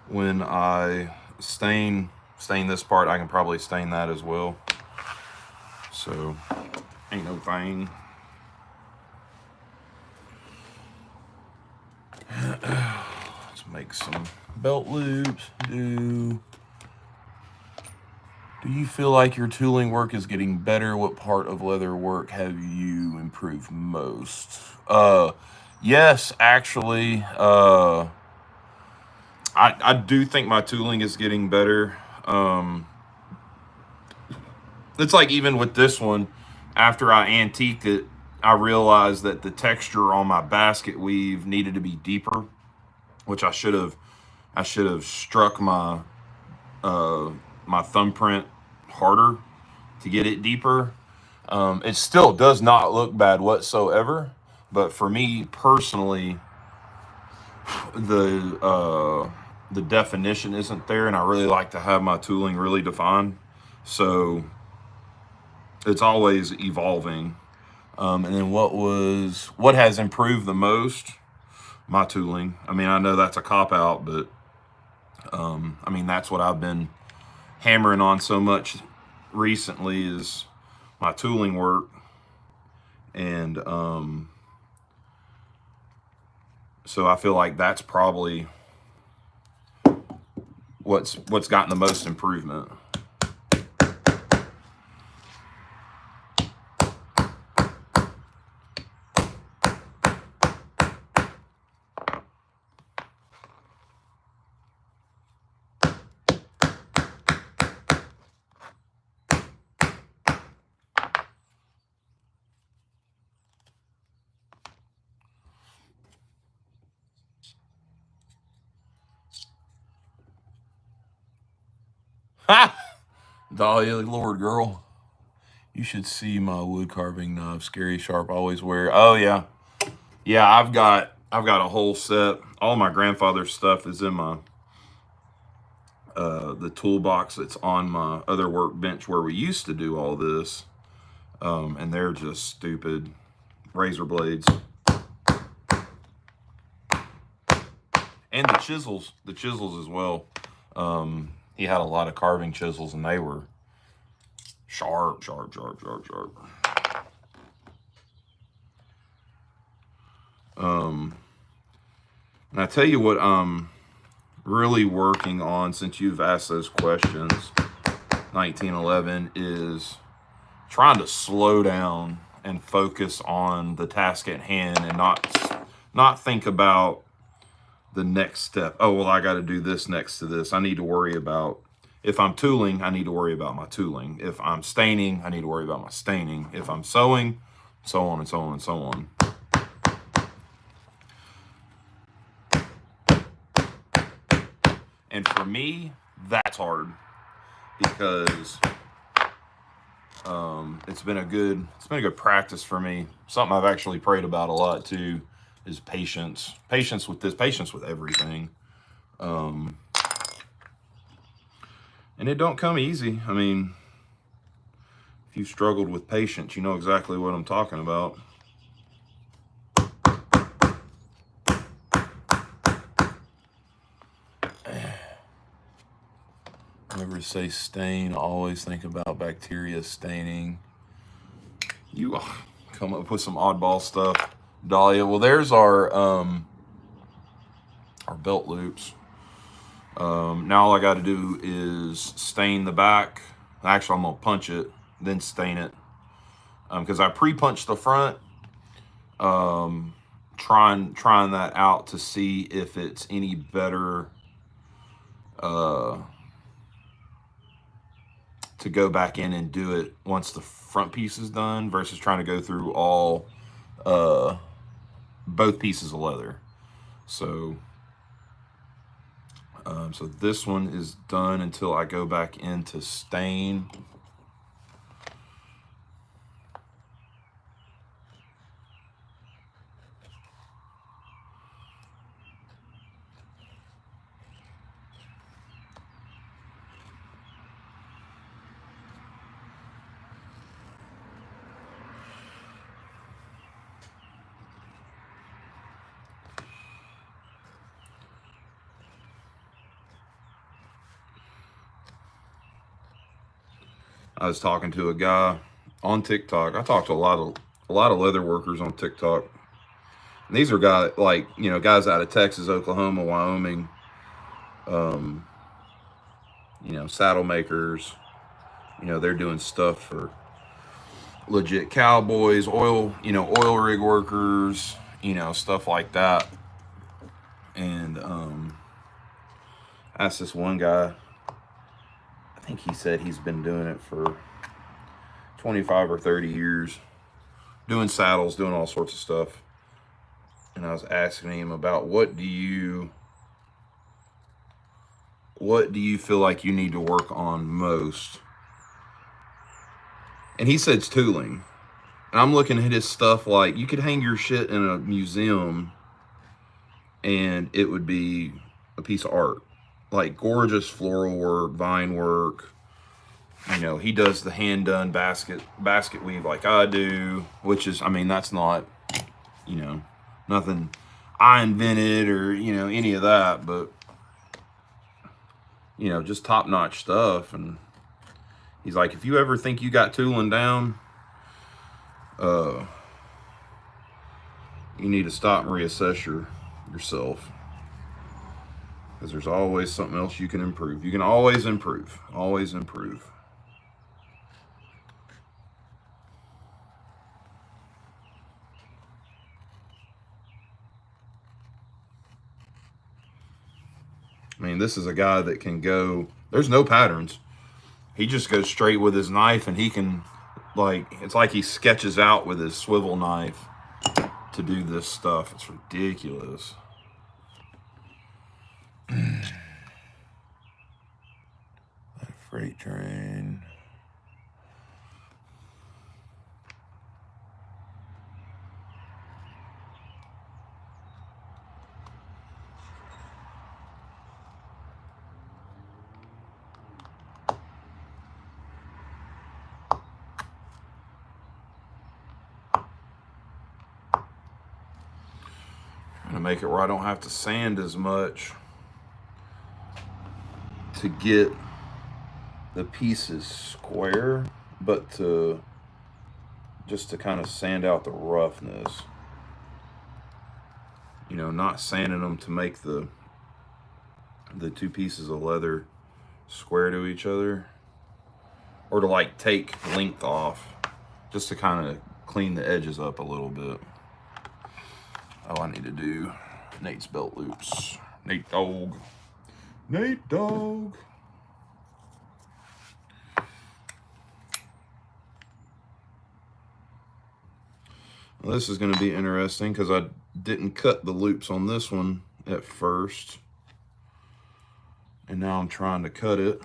S2: when I stain this part. I can probably stain that as well. So ain't no thing. Let's make some belt loops. Do you feel like your tooling work is getting better? What part of leather work have you improved most? Yes, actually. I do think my tooling is getting better. It's like even with this one, after I antiqued it, I realized that the texture on my basket weave needed to be deeper, which I should have struck my my thumbprint harder to get it deeper. It still does not look bad whatsoever, but for me personally, the definition isn't there, and I really like to have my tooling really defined. So it's always evolving. And then what has improved the most? My tooling. I mean, I know that's a cop out, but I mean that's what I've been hammering on so much recently is my tooling work, and so I feel like that's probably what's gotten the most improvement. Ha! Dahlia, Lord girl, you should see my wood carving knife. Scary sharp, always wear. Oh yeah, yeah. I've got a whole set. All my grandfather's stuff is in my the toolbox that's on my other workbench where we used to do all this. And they're just stupid razor blades. And the chisels as well. He had a lot of carving chisels, and they were sharp. And I tell you what I'm really working on, since you've asked those questions, 1911, is trying to slow down and focus on the task at hand, and not think about the next step. Oh, well, I got to do this next to this. I need to worry about, if I'm tooling, I need to worry about my tooling. If I'm staining, I need to worry about my staining. If I'm sewing, so on and so on and so on. And for me, that's hard, because it's been a good practice for me. Something I've actually prayed about a lot too is patience. Patience with this, patience with everything. And it don't come easy. I mean, if you've struggled with patience, you know exactly what I'm talking about. Whenever say stain, always think about bacteria staining. You come up with some oddball stuff, Dahlia. Well, there's our belt loops. Now all I got to do is stain the back. Actually, I'm gonna punch it, then stain it, because I pre-punched the front trying that out to see if it's any better to go back in and do it once the front piece is done versus trying to go through all both pieces of leather. So so this one is done until I go back into stain. I was talking to a guy on TikTok. I talked to a lot of leather workers on TikTok. And these are guys like, you know, guys out of Texas, Oklahoma, Wyoming, you know, saddle makers. You know, they're doing stuff for legit cowboys, oil rig workers, you know, stuff like that. And I asked this one guy, I think he said he's been doing it for 25 or 30 years, doing saddles, doing all sorts of stuff. And I was asking him about what do you feel like you need to work on most? And he said it's tooling. And I'm looking at his stuff like you could hang your shit in a museum and it would be a piece of art. Like gorgeous floral work, vine work. You know, he does the hand done basket weave like I do, which is, I mean, that's not, you know, nothing I invented or, you know, any of that, but, you know, just top notch stuff. And he's like, if you ever think you got tooling down, you need to stop and reassess yourself. Because there's always something else you can improve. You can always improve. Always improve. I mean, this is a guy that can go, there's no patterns. He just goes straight with his knife and he can, like, it's like he sketches out with his swivel knife to do this stuff. It's ridiculous. Freight train. To make it where I don't have to sand as much to get the pieces square, but just to kind of sand out the roughness. You know, not sanding them to make the two pieces of leather square to each other, or to like take length off, just to kind of clean the edges up a little bit. Oh, I need to do Nate's belt loops. Nate Dog. Nate Dog. Well, this is going to be interesting because I didn't cut the loops on this one at first. And now I'm trying to cut it.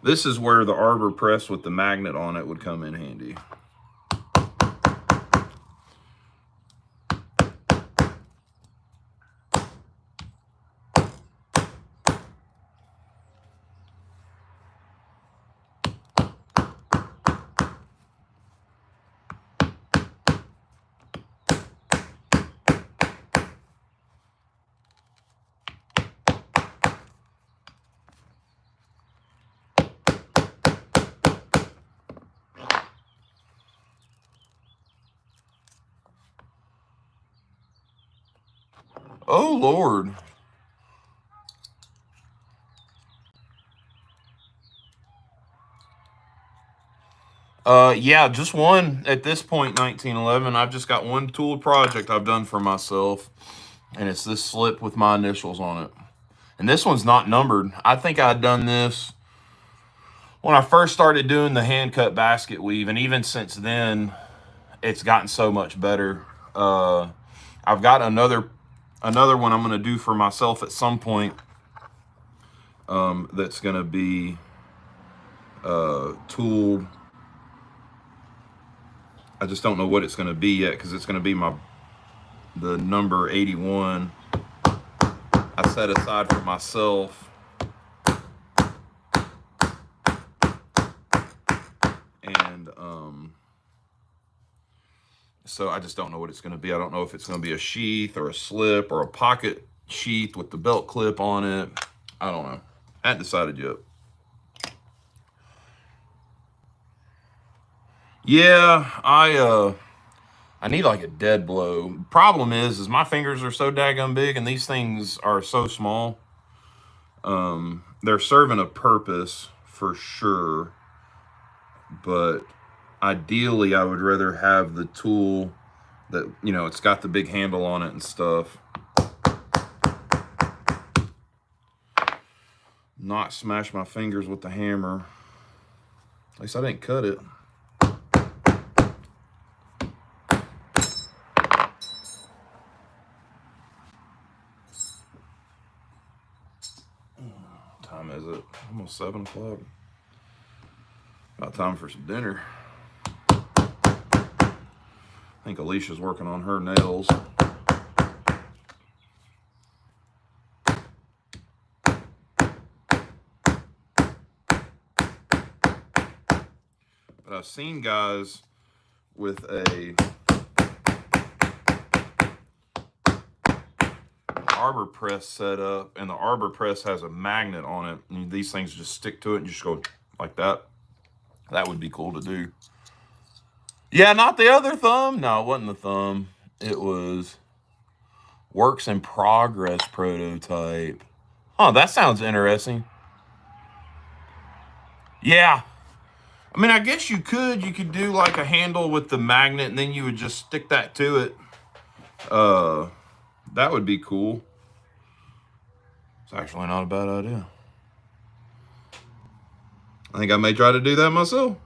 S2: This is where the arbor press with the magnet on it would come in handy. Oh, Lord. Yeah, just one at this point, 1911. I've just got one tooled project I've done for myself, and it's this slip with my initials on it. And this one's not numbered. I think I'd done this when I first started doing the hand cut basket weave, and even since then, it's gotten so much better. I've got another one I'm going to do for myself at some point. That's going to be tooled. I just don't know what it's going to be yet, because it's going to be the number 81 I set aside for myself. And so I just don't know what it's going to be. I don't know if it's going to be a sheath or a slip or a pocket sheath with the belt clip on it. I don't know. I haven't decided yet. Yeah, I need like a dead blow. Problem is my fingers are so daggum big and these things are so small. They're serving a purpose for sure, but ideally I would rather have the tool that, you know, it's got the big handle on it and stuff. Not smash my fingers with the hammer. At least I didn't cut it. What time is it? Almost 7 o'clock. About time for some dinner. I think Alicia's working on her nails. But I've seen guys with a arbor press set up, and the arbor press has a magnet on it, and these things just stick to it and just go like that. That would be cool to do. Yeah, not the other thumb. No, it wasn't the thumb. It was works in progress prototype. Huh, that sounds interesting. Yeah. I mean, I guess you could do like a handle with the magnet, and then you would just stick that to it. That would be cool. It's actually not a bad idea. I think I may try to do that myself.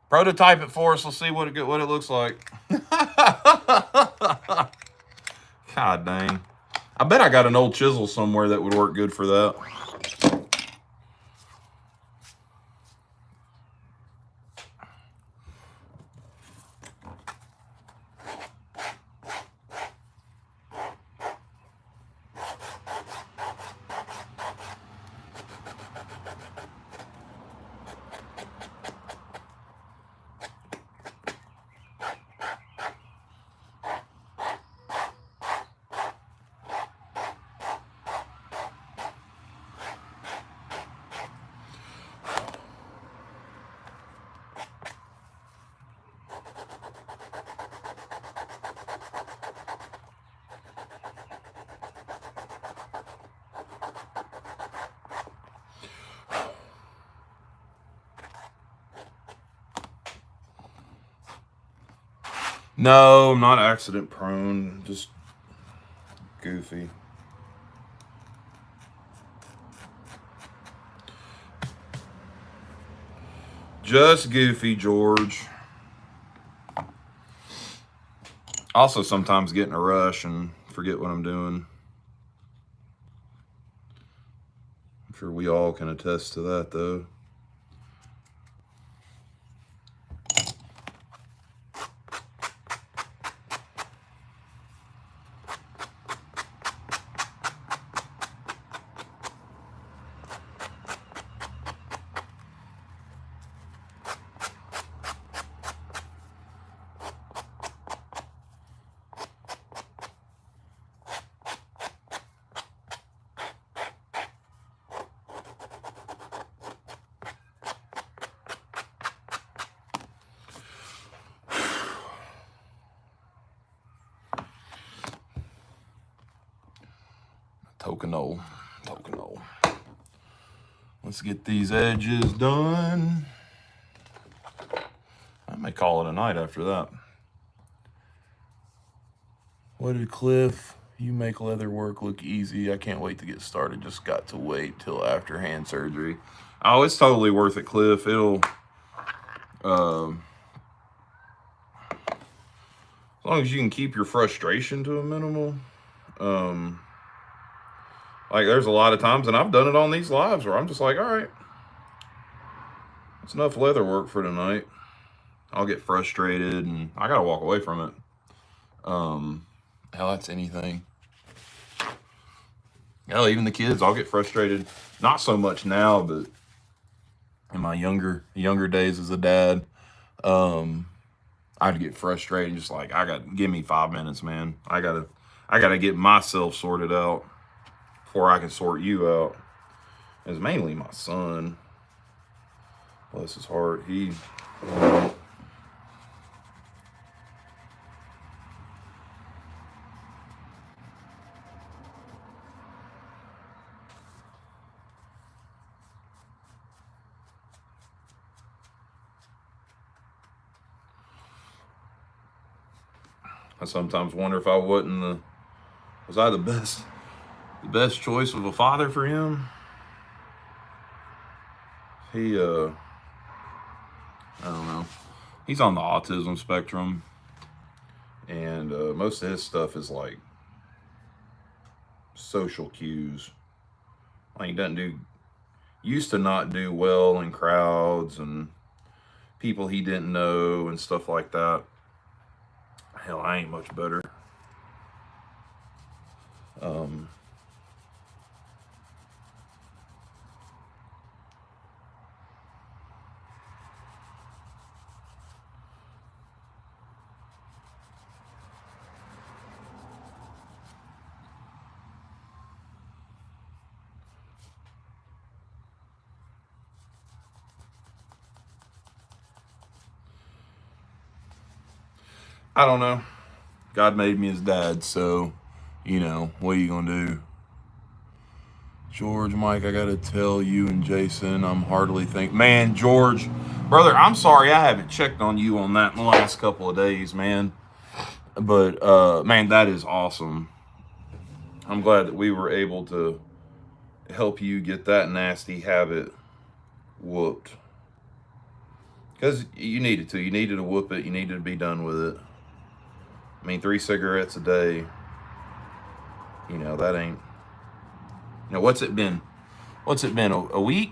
S2: Prototype it for us. Let's see what it looks like. God dang. I bet I got an old chisel somewhere that would work good for that. No, I'm not accident prone, just goofy. Just goofy, George. Also sometimes get in a rush and forget what I'm doing. I'm sure we all can attest to that, though. Tokenol. Let's get these edges done. I may call it a night after that. What did Cliff? You make leather work look easy. I can't wait to get started. Just got to wait till after hand surgery. Oh, it's totally worth it, Cliff. It'll, as long as you can keep your frustration to a minimal. Like there's a lot of times, and I've done it on these lives where I'm just like, all right, that's enough leather work for tonight. I'll get frustrated and I gotta walk away from it. Hell, that's anything. Hell, even the kids, I'll get frustrated. Not so much now, but in my younger days as a dad, I'd get frustrated, just like, give me 5 minutes, man. I gotta get myself sorted out before I can sort you out. It's mainly my son. Bless his heart. I sometimes wonder if I was I the best choice of a father for him? I don't know. He's on the autism spectrum, and most of his stuff is like social cues. Like he used to not do well in crowds and people he didn't know and stuff like that. Hell, I ain't much better. I don't know. God made me his dad, so, what are you gonna do? George, Mike, I gotta tell you and Jason, I'm hardly man, George, brother, I'm sorry I haven't checked on you on that in the last couple of days, man. But, man, that is awesome. I'm glad that we were able to help you get that nasty habit whooped. Because you needed to. You needed to whoop it. You needed to be done with it. I mean, 3 cigarettes a day, that ain't, what's it been? A week?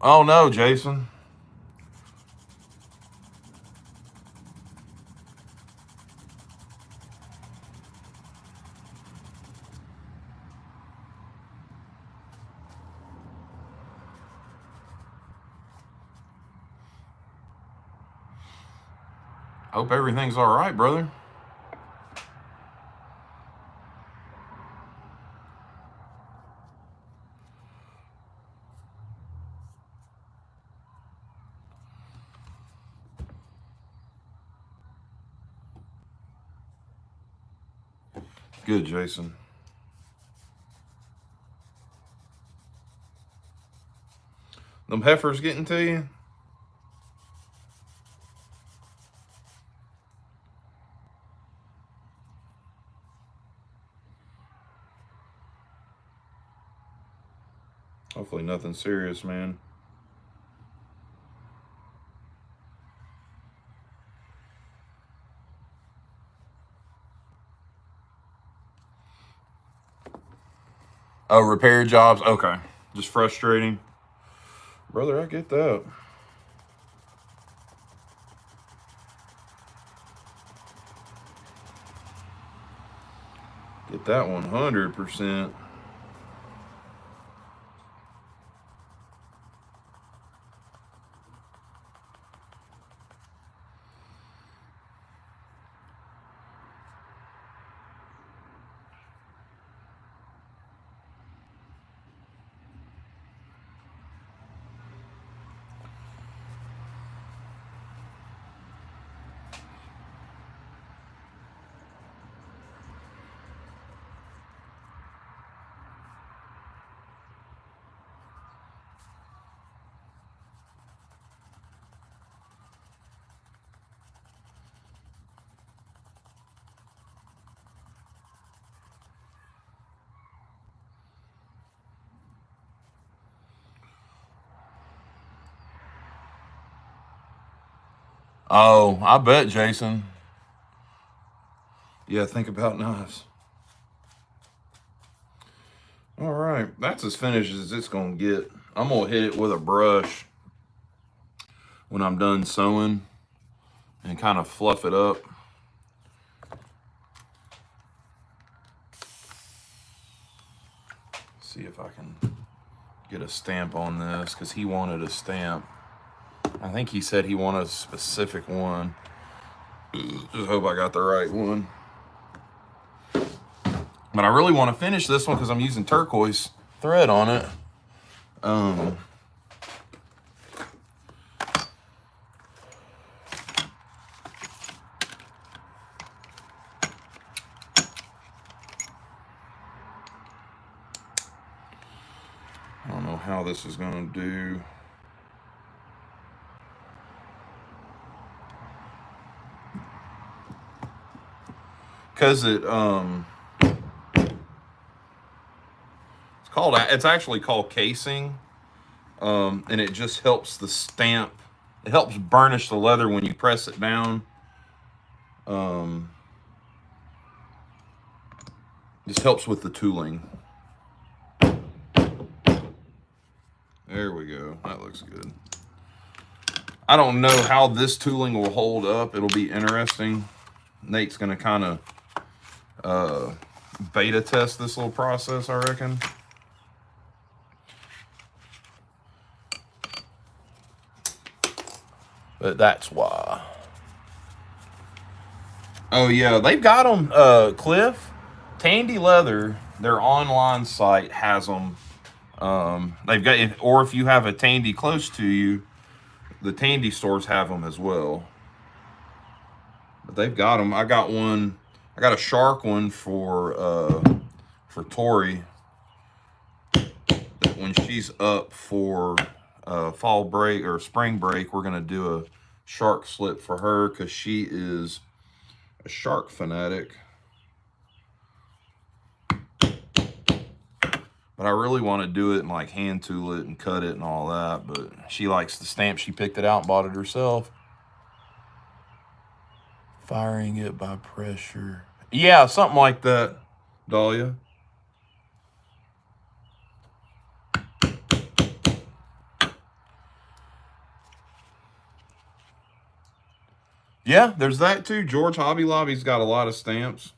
S2: Oh no, Jason. Hope everything's all right, brother. Good, Jason. Them heifers getting to you? Hopefully nothing serious, man. Oh, repair jobs? Okay. Just frustrating. Brother, I get that. Get that 100%. Oh, I bet, Jason. Yeah, think about knives. All right, that's as finished as it's gonna get. I'm gonna hit it with a brush when I'm done sewing and kind of fluff it up. See if I can get a stamp on this, because he wanted a stamp. I think he said he wanted a specific one. Just hope I got the right one. But I really want to finish this one because I'm using turquoise thread on it. I don't know how this is going to do. Because it's actually called casing, and it just helps the stamp. It helps burnish the leather when you press it down. Just helps with the tooling. There we go. That looks good. I don't know how this tooling will hold up. It'll be interesting. Nate's going to kind of beta test this little process, I reckon. But that's why. Oh, yeah. They've got them, Cliff. Tandy Leather, their online site has them. They've got, or if you have a Tandy close to you, the Tandy stores have them as well. But they've got them. I got one. I got a shark one for Tori. When she's up for fall break or spring break, we're gonna do a shark slip for her because she is a shark fanatic. But I really want to do it and like hand tool it and cut it and all that. But she likes the stamp. She picked it out and bought it herself. Firing it by pressure. Yeah, something like that, Dahlia. Yeah, there's that too. George Hobby Lobby's got a lot of stamps.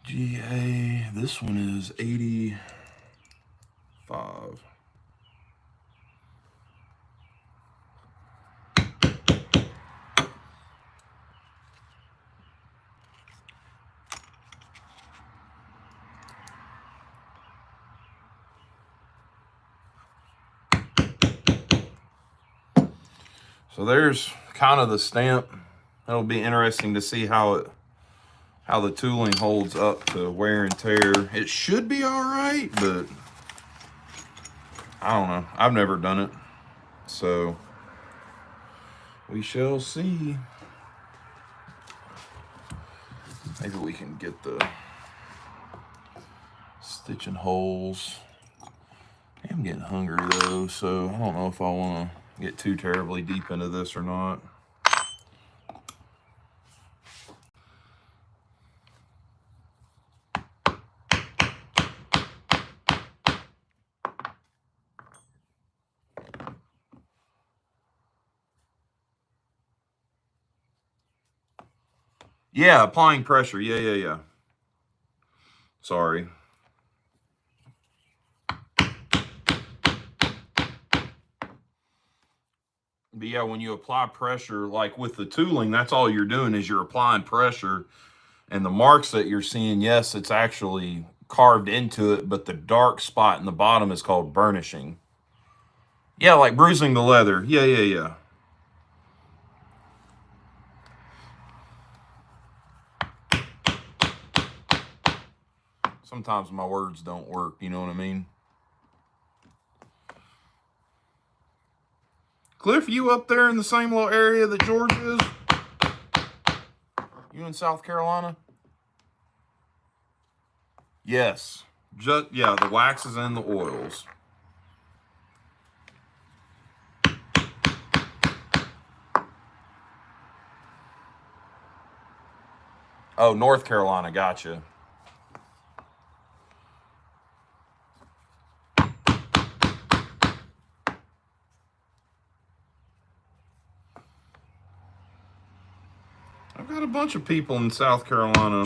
S2: GA, this one is 85. So there's kind of the stamp. It'll be interesting to see how the tooling holds up to wear and tear. It should be all right, but I don't know. I've never done it, so we shall see. Maybe we can get the stitching holes. I'm getting hungry though, so I don't know if I want to get too terribly deep into this or not. Yeah, applying pressure. Yeah. Sorry. But yeah, when you apply pressure, like with the tooling, that's all you're doing is you're applying pressure. And the marks that you're seeing, yes, it's actually carved into it, but the dark spot in the bottom is called burnishing. Yeah, like bruising the leather. Yeah. Sometimes my words don't work, you know what I mean? Cliff, you up there in the same little area that George is? You in South Carolina? Yes. Just, yeah, the waxes and the oils. Oh, North Carolina, gotcha. I've got a bunch of people in South Carolina.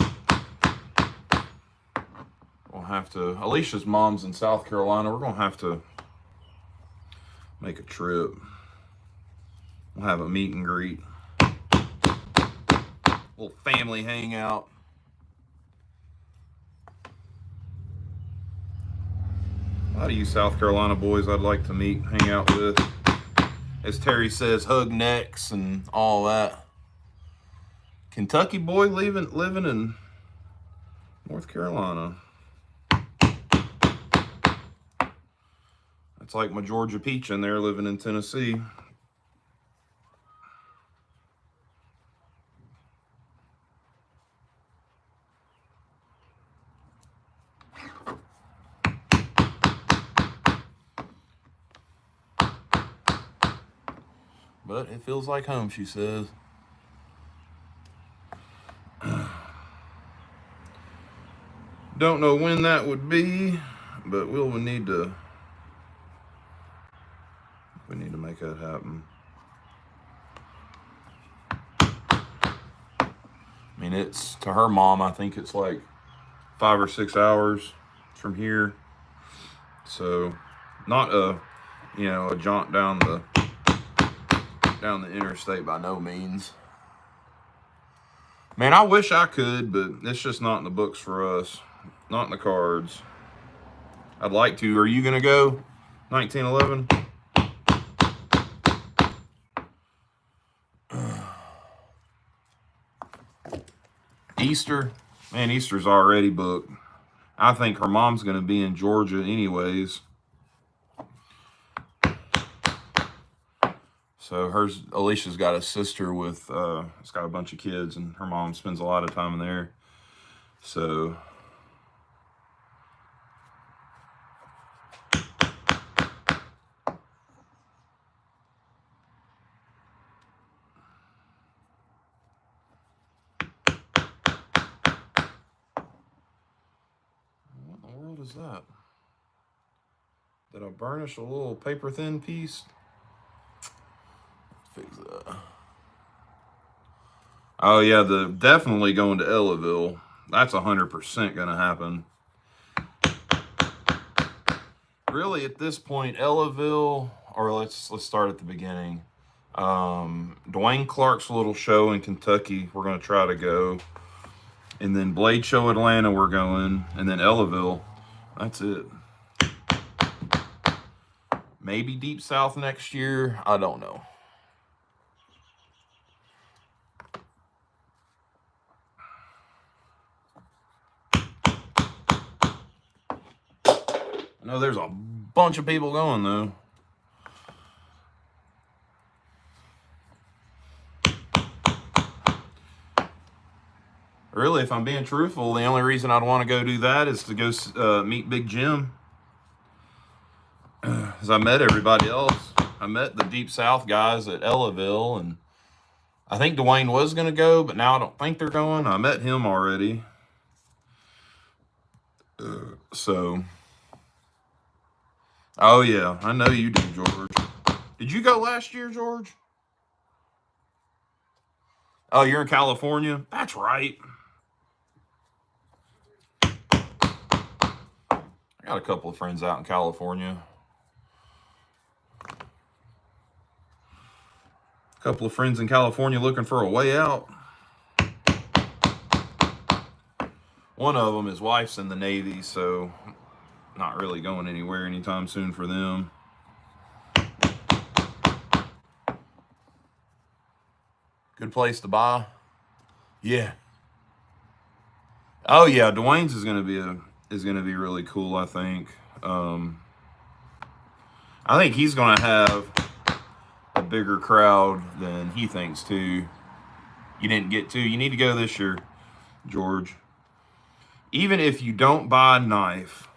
S2: We'll have to, Alicia's mom's in South Carolina. We're going to have to make a trip. We'll have a meet and greet. Little family hangout. A lot of you South Carolina boys I'd like to meet, hang out with. As Terry says, hug necks and all that. Kentucky boy living in North Carolina. It's like my Georgia peach in there living in Tennessee. But it feels like home, she says. Don't know when that would be, but we need to make that happen. I mean, it's to her mom, I think it's like 5 or 6 hours from here. So not a jaunt down the interstate by no means. Man, I wish I could, but it's just not in the books for us. Not in the cards. I'd like to. Are you going to go? 1911? Easter? Man, Easter's already booked. I think her mom's going to be in Georgia anyways. So Alicia's got a sister with, it's got a bunch of kids, and her mom spends a lot of time in there. So, what in the world is that? Did I burnish a little paper thin piece? Fix that. Oh yeah, definitely going to Ellaville. That's 100% gonna happen. Really, at this point, Ellaville, or let's start at the beginning. Dwayne Clark's little show in Kentucky, we're gonna try to go, and then Blade Show Atlanta, we're going, and then Ellaville. That's it. Maybe Deep South next year. I don't know. I know there's a bunch of people going though. Really, if I'm being truthful, the only reason I'd want to go do that is to go meet Big Jim. Because I met everybody else. I met the Deep South guys at Ellaville, and I think Dwayne was going to go, but now I don't think they're going. I met him already. So, oh yeah, I know you did, George. Did you go last year, George? Oh, you're in California? That's right. I got a couple of friends out in California. A couple of friends in California looking for a way out. One of them, his wife's in the Navy, so not really going anywhere anytime soon for them. Good place to buy. Yeah. Oh yeah, Dwayne's is gonna be really cool. I think he's gonna have a bigger crowd than he thinks too. You didn't get to. You need to go this year, George. Even if you don't buy a knife,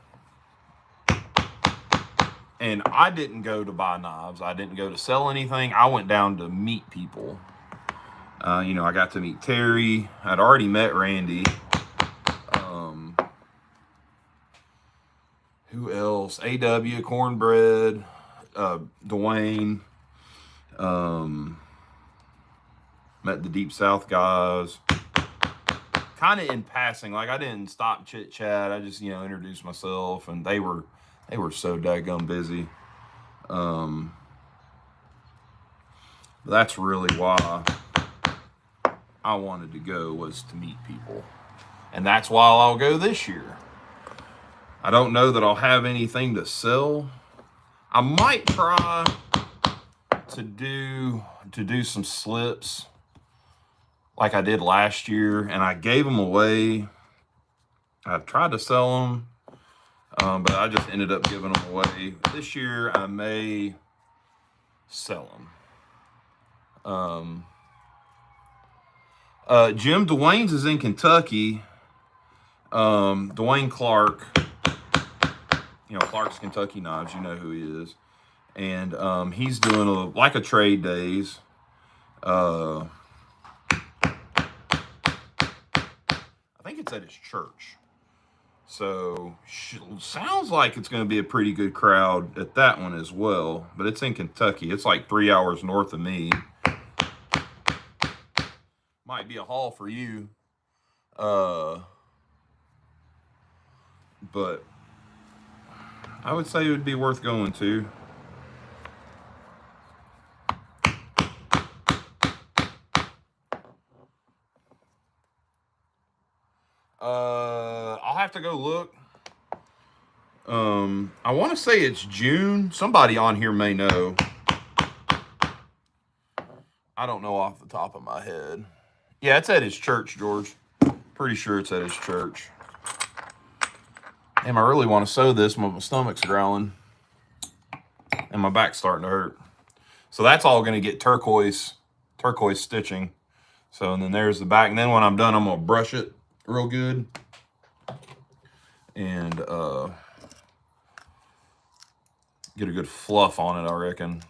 S2: And I didn't go to buy knives. I didn't go to sell anything. I went down to meet people. You know, I got to meet Terry. I'd already met Randy. Who else? AW, Cornbread, Dwayne. Met the Deep South guys. Kind of in passing. Like, I didn't stop chit chat. I just, you know, introduced myself, and they were so daggum busy. That's really why I wanted to go, was to meet people. And that's why I'll go this year. I don't know that I'll have anything to sell. I might try to do some slips like I did last year, and I gave them away. I tried to sell them, but I just ended up giving them away. This year I may sell them. Jim Dwayne's is in Kentucky. Dwayne Clark, you know, Clark's Kentucky Knives, you know who he is. And he's doing like a trade days. I think it's at his church. So sounds like it's going to be a pretty good crowd at that one as well. But it's in Kentucky. It's like 3 hours north of me. Might be a haul for you. But I would say it would be worth going to. I'll have to go look. I want to say it's June. Somebody on here may know. I don't know off the top of my head. Yeah, it's at his church, George. Pretty sure it's at his church. Damn, I really want to sew this, but my stomach's growling. And my back's starting to hurt. So that's all going to get turquoise stitching. So, and then there's the back. And then when I'm done, I'm going to brush it real good. And get a good fluff on it, I reckon.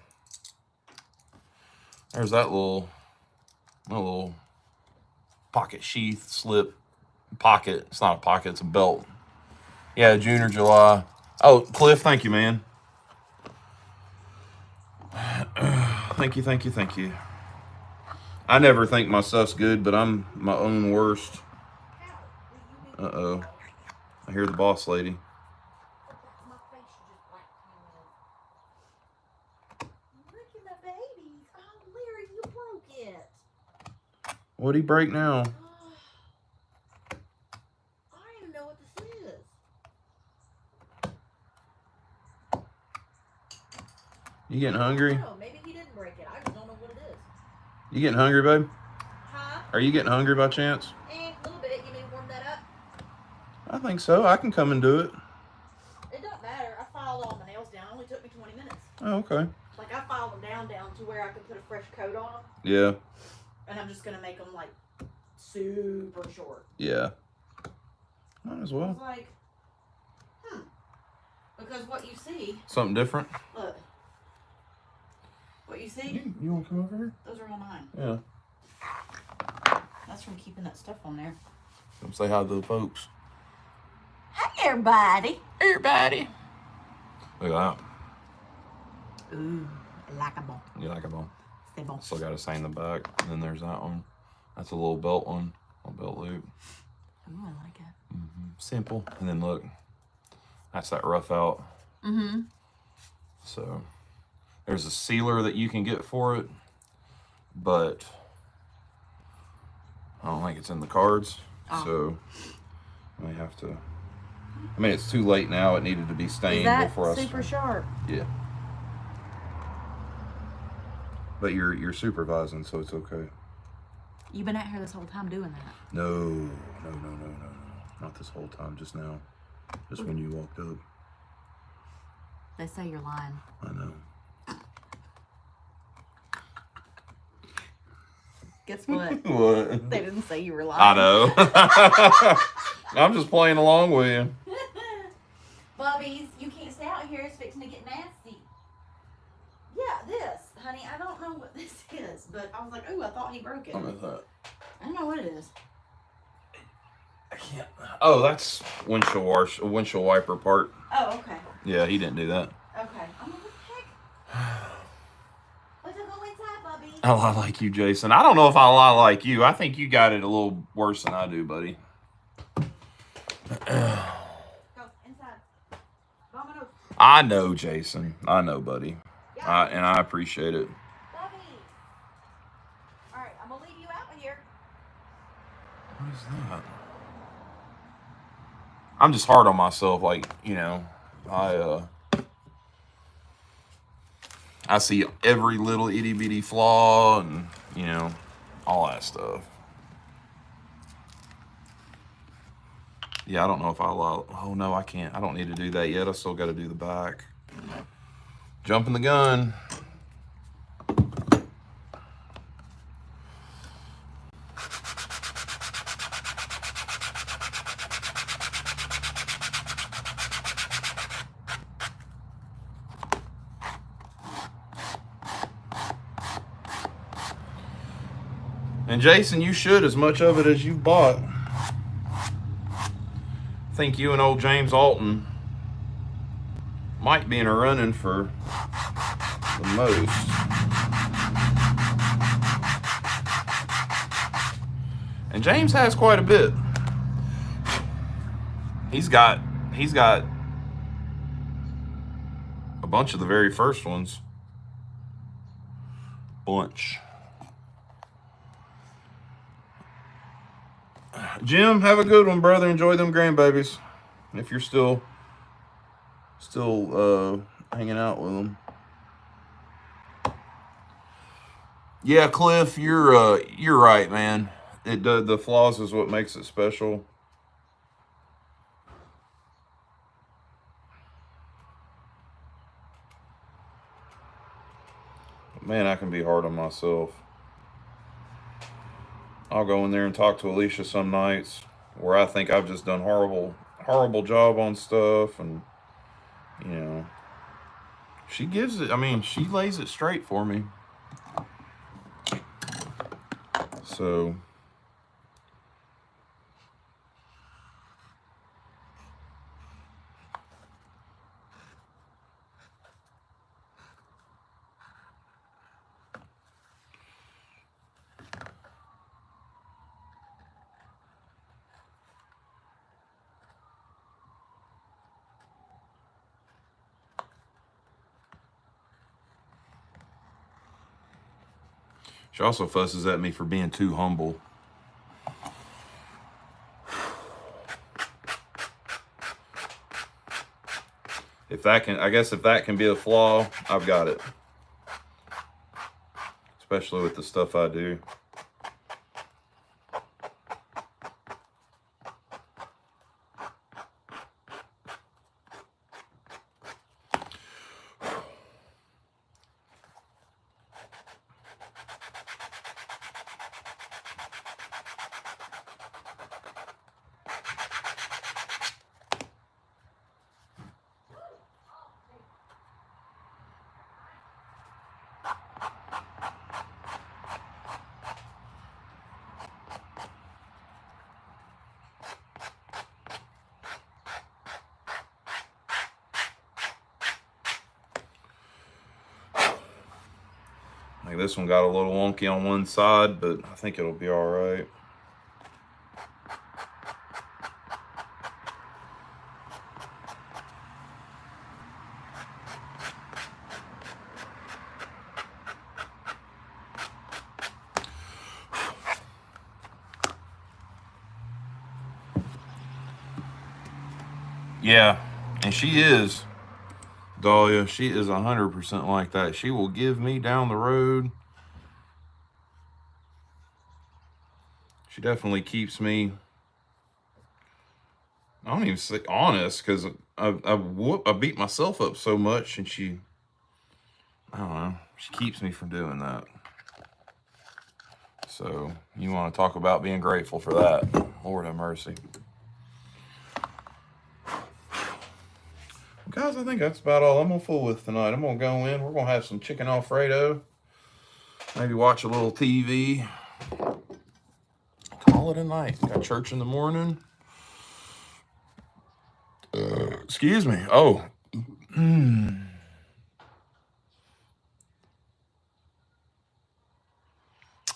S2: There's that little pocket sheath slip pocket. It's not a pocket, it's a belt. Yeah, June or July. Oh, Cliff, thank you, man. Thank you. I never think my stuff's good, but I'm my own worst. Uh-oh. I hear the boss lady. What'd he break now?
S1: I don't even know what this is.
S2: You getting hungry?
S1: No, maybe he didn't break it. I just don't know what it is.
S2: You getting hungry, babe?
S1: Huh?
S2: Are you getting hungry by chance?
S1: A little bit. You need to warm that up?
S2: I think so. I can come and do it.
S1: It doesn't matter. I filed all my nails down. It only took me 20 minutes.
S2: Oh, okay.
S1: Like, I filed them down to where I could put a fresh coat on them.
S2: Yeah.
S1: And I'm just going to make them, like, super short.
S2: Yeah. Might as
S1: I
S2: well.
S1: was like, because what you see...
S2: Something different?
S1: Look. What you see?
S2: You want to come over here?
S1: Those are all mine.
S2: Yeah.
S1: That's from keeping that stuff on there.
S2: Come say hi to the folks.
S1: Hey, everybody.
S2: Hey, everybody. Look at that.
S1: Ooh, likable.
S2: You like it, Mom?
S1: C'est bon.
S2: Still got a sign in the back. And then there's that one. That's a little belt one. A belt loop.
S1: Ooh, I like it.
S2: Simple. And then look. That's that rough out.
S1: Mm-hmm.
S2: So there's a sealer that you can get for it. But I don't think it's in the cards.
S1: Oh.
S2: So I may have to. I mean, it's too late now. It needed to be stained before I.
S1: Super sharp.
S2: Yeah. But you're supervising, so it's okay.
S1: You've been out here this whole time doing that.
S2: No. Not this whole time, just now. Just when you walked up.
S1: They say you're lying.
S2: I know.
S1: Guess what?
S2: What?
S1: They didn't say you were lying.
S2: I know. I'm just playing along with you.
S1: Bubbies, you can't stay out here. It's fixing to get nasty. Yeah, this, honey. I don't know what this is, but I was like, oh, I thought he broke it.
S2: What is that?
S1: I don't know what it is.
S2: I can't. Oh, that's windshield wiper part.
S1: Oh, okay.
S2: Yeah, he didn't do that.
S1: Okay. I'm like, what the heck? Let's go inside, Bubby.
S2: I lie like you, Jason. I don't know if I lie like you. I think you got it a little worse than I do, buddy.
S1: Go inside. Dominoes.
S2: I know, Jason. I know, buddy.
S1: Yeah.
S2: And I appreciate it.
S1: Bubby. All right, I'm gonna leave you out of here.
S2: What is that? I'm just hard on myself, like, you know, I see every little itty bitty flaw and, you know, all that stuff. Yeah, I don't know if I lie. Oh, no, I can't. I don't need to do that yet. I still got to do the back. Jumping the gun. And Jason, you should as much of it as you bought. I think you and old James Alton might be in a running for the most. And James has quite a bit. He's got a bunch of the very first ones. Bunch. Jim, have a good one, brother. Enjoy them grandbabies. If you're still hanging out with them. Yeah, Cliff, you're right, man. It does, the flaws is what makes it special. But man, I can be hard on myself. I'll go in there and talk to Alicia some nights where I think I've just done horrible job on stuff, and you know, she gives it. I mean, she lays it straight for me. So she also fusses at me for being too humble. I guess if that can be a flaw, I've got it. Especially with the stuff I do. Like this one got a little wonky on one side, but I think it'll be all right. Yeah, and she is. Dahlia, she is 100% like that. She will give me down the road. She definitely keeps me, I don't even say honest, because I beat myself up so much, and she, I don't know, she keeps me from doing that. So you want to talk about being grateful for that. Lord have mercy. Guys, I think that's about all I'm gonna fool with tonight. I'm gonna go in. We're gonna have some chicken Alfredo. Maybe watch a little TV. Call it a night. Got church in the morning. Excuse me. Oh.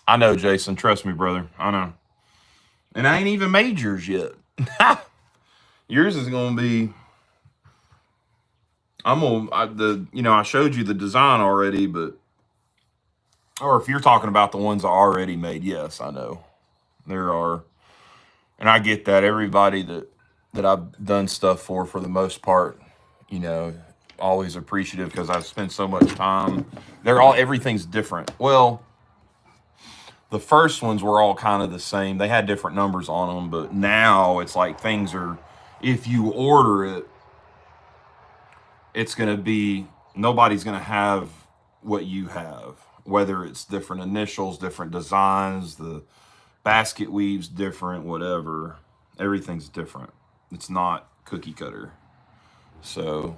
S2: I know, Jason. Trust me, brother. I know. And I ain't even made yours yet. Yours is gonna be. I showed you the design already, but or if you're talking about the ones I already made, yes, I know there are, and I get that. Everybody that I've done stuff for the most part, always appreciative because I've spent so much time. Everything's different. Well, the first ones were all kind of the same. They had different numbers on them, but now it's like things are. If you order it, it's going to be, nobody's going to have what you have, whether it's different initials, different designs, the basket weaves different, whatever. Everything's different. It's not cookie cutter. So,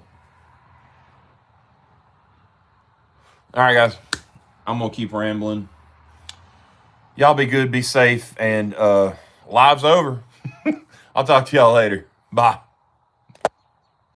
S2: all right, guys, I'm going to keep rambling. Y'all be good, be safe, and live's over. I'll talk to y'all later. Bye.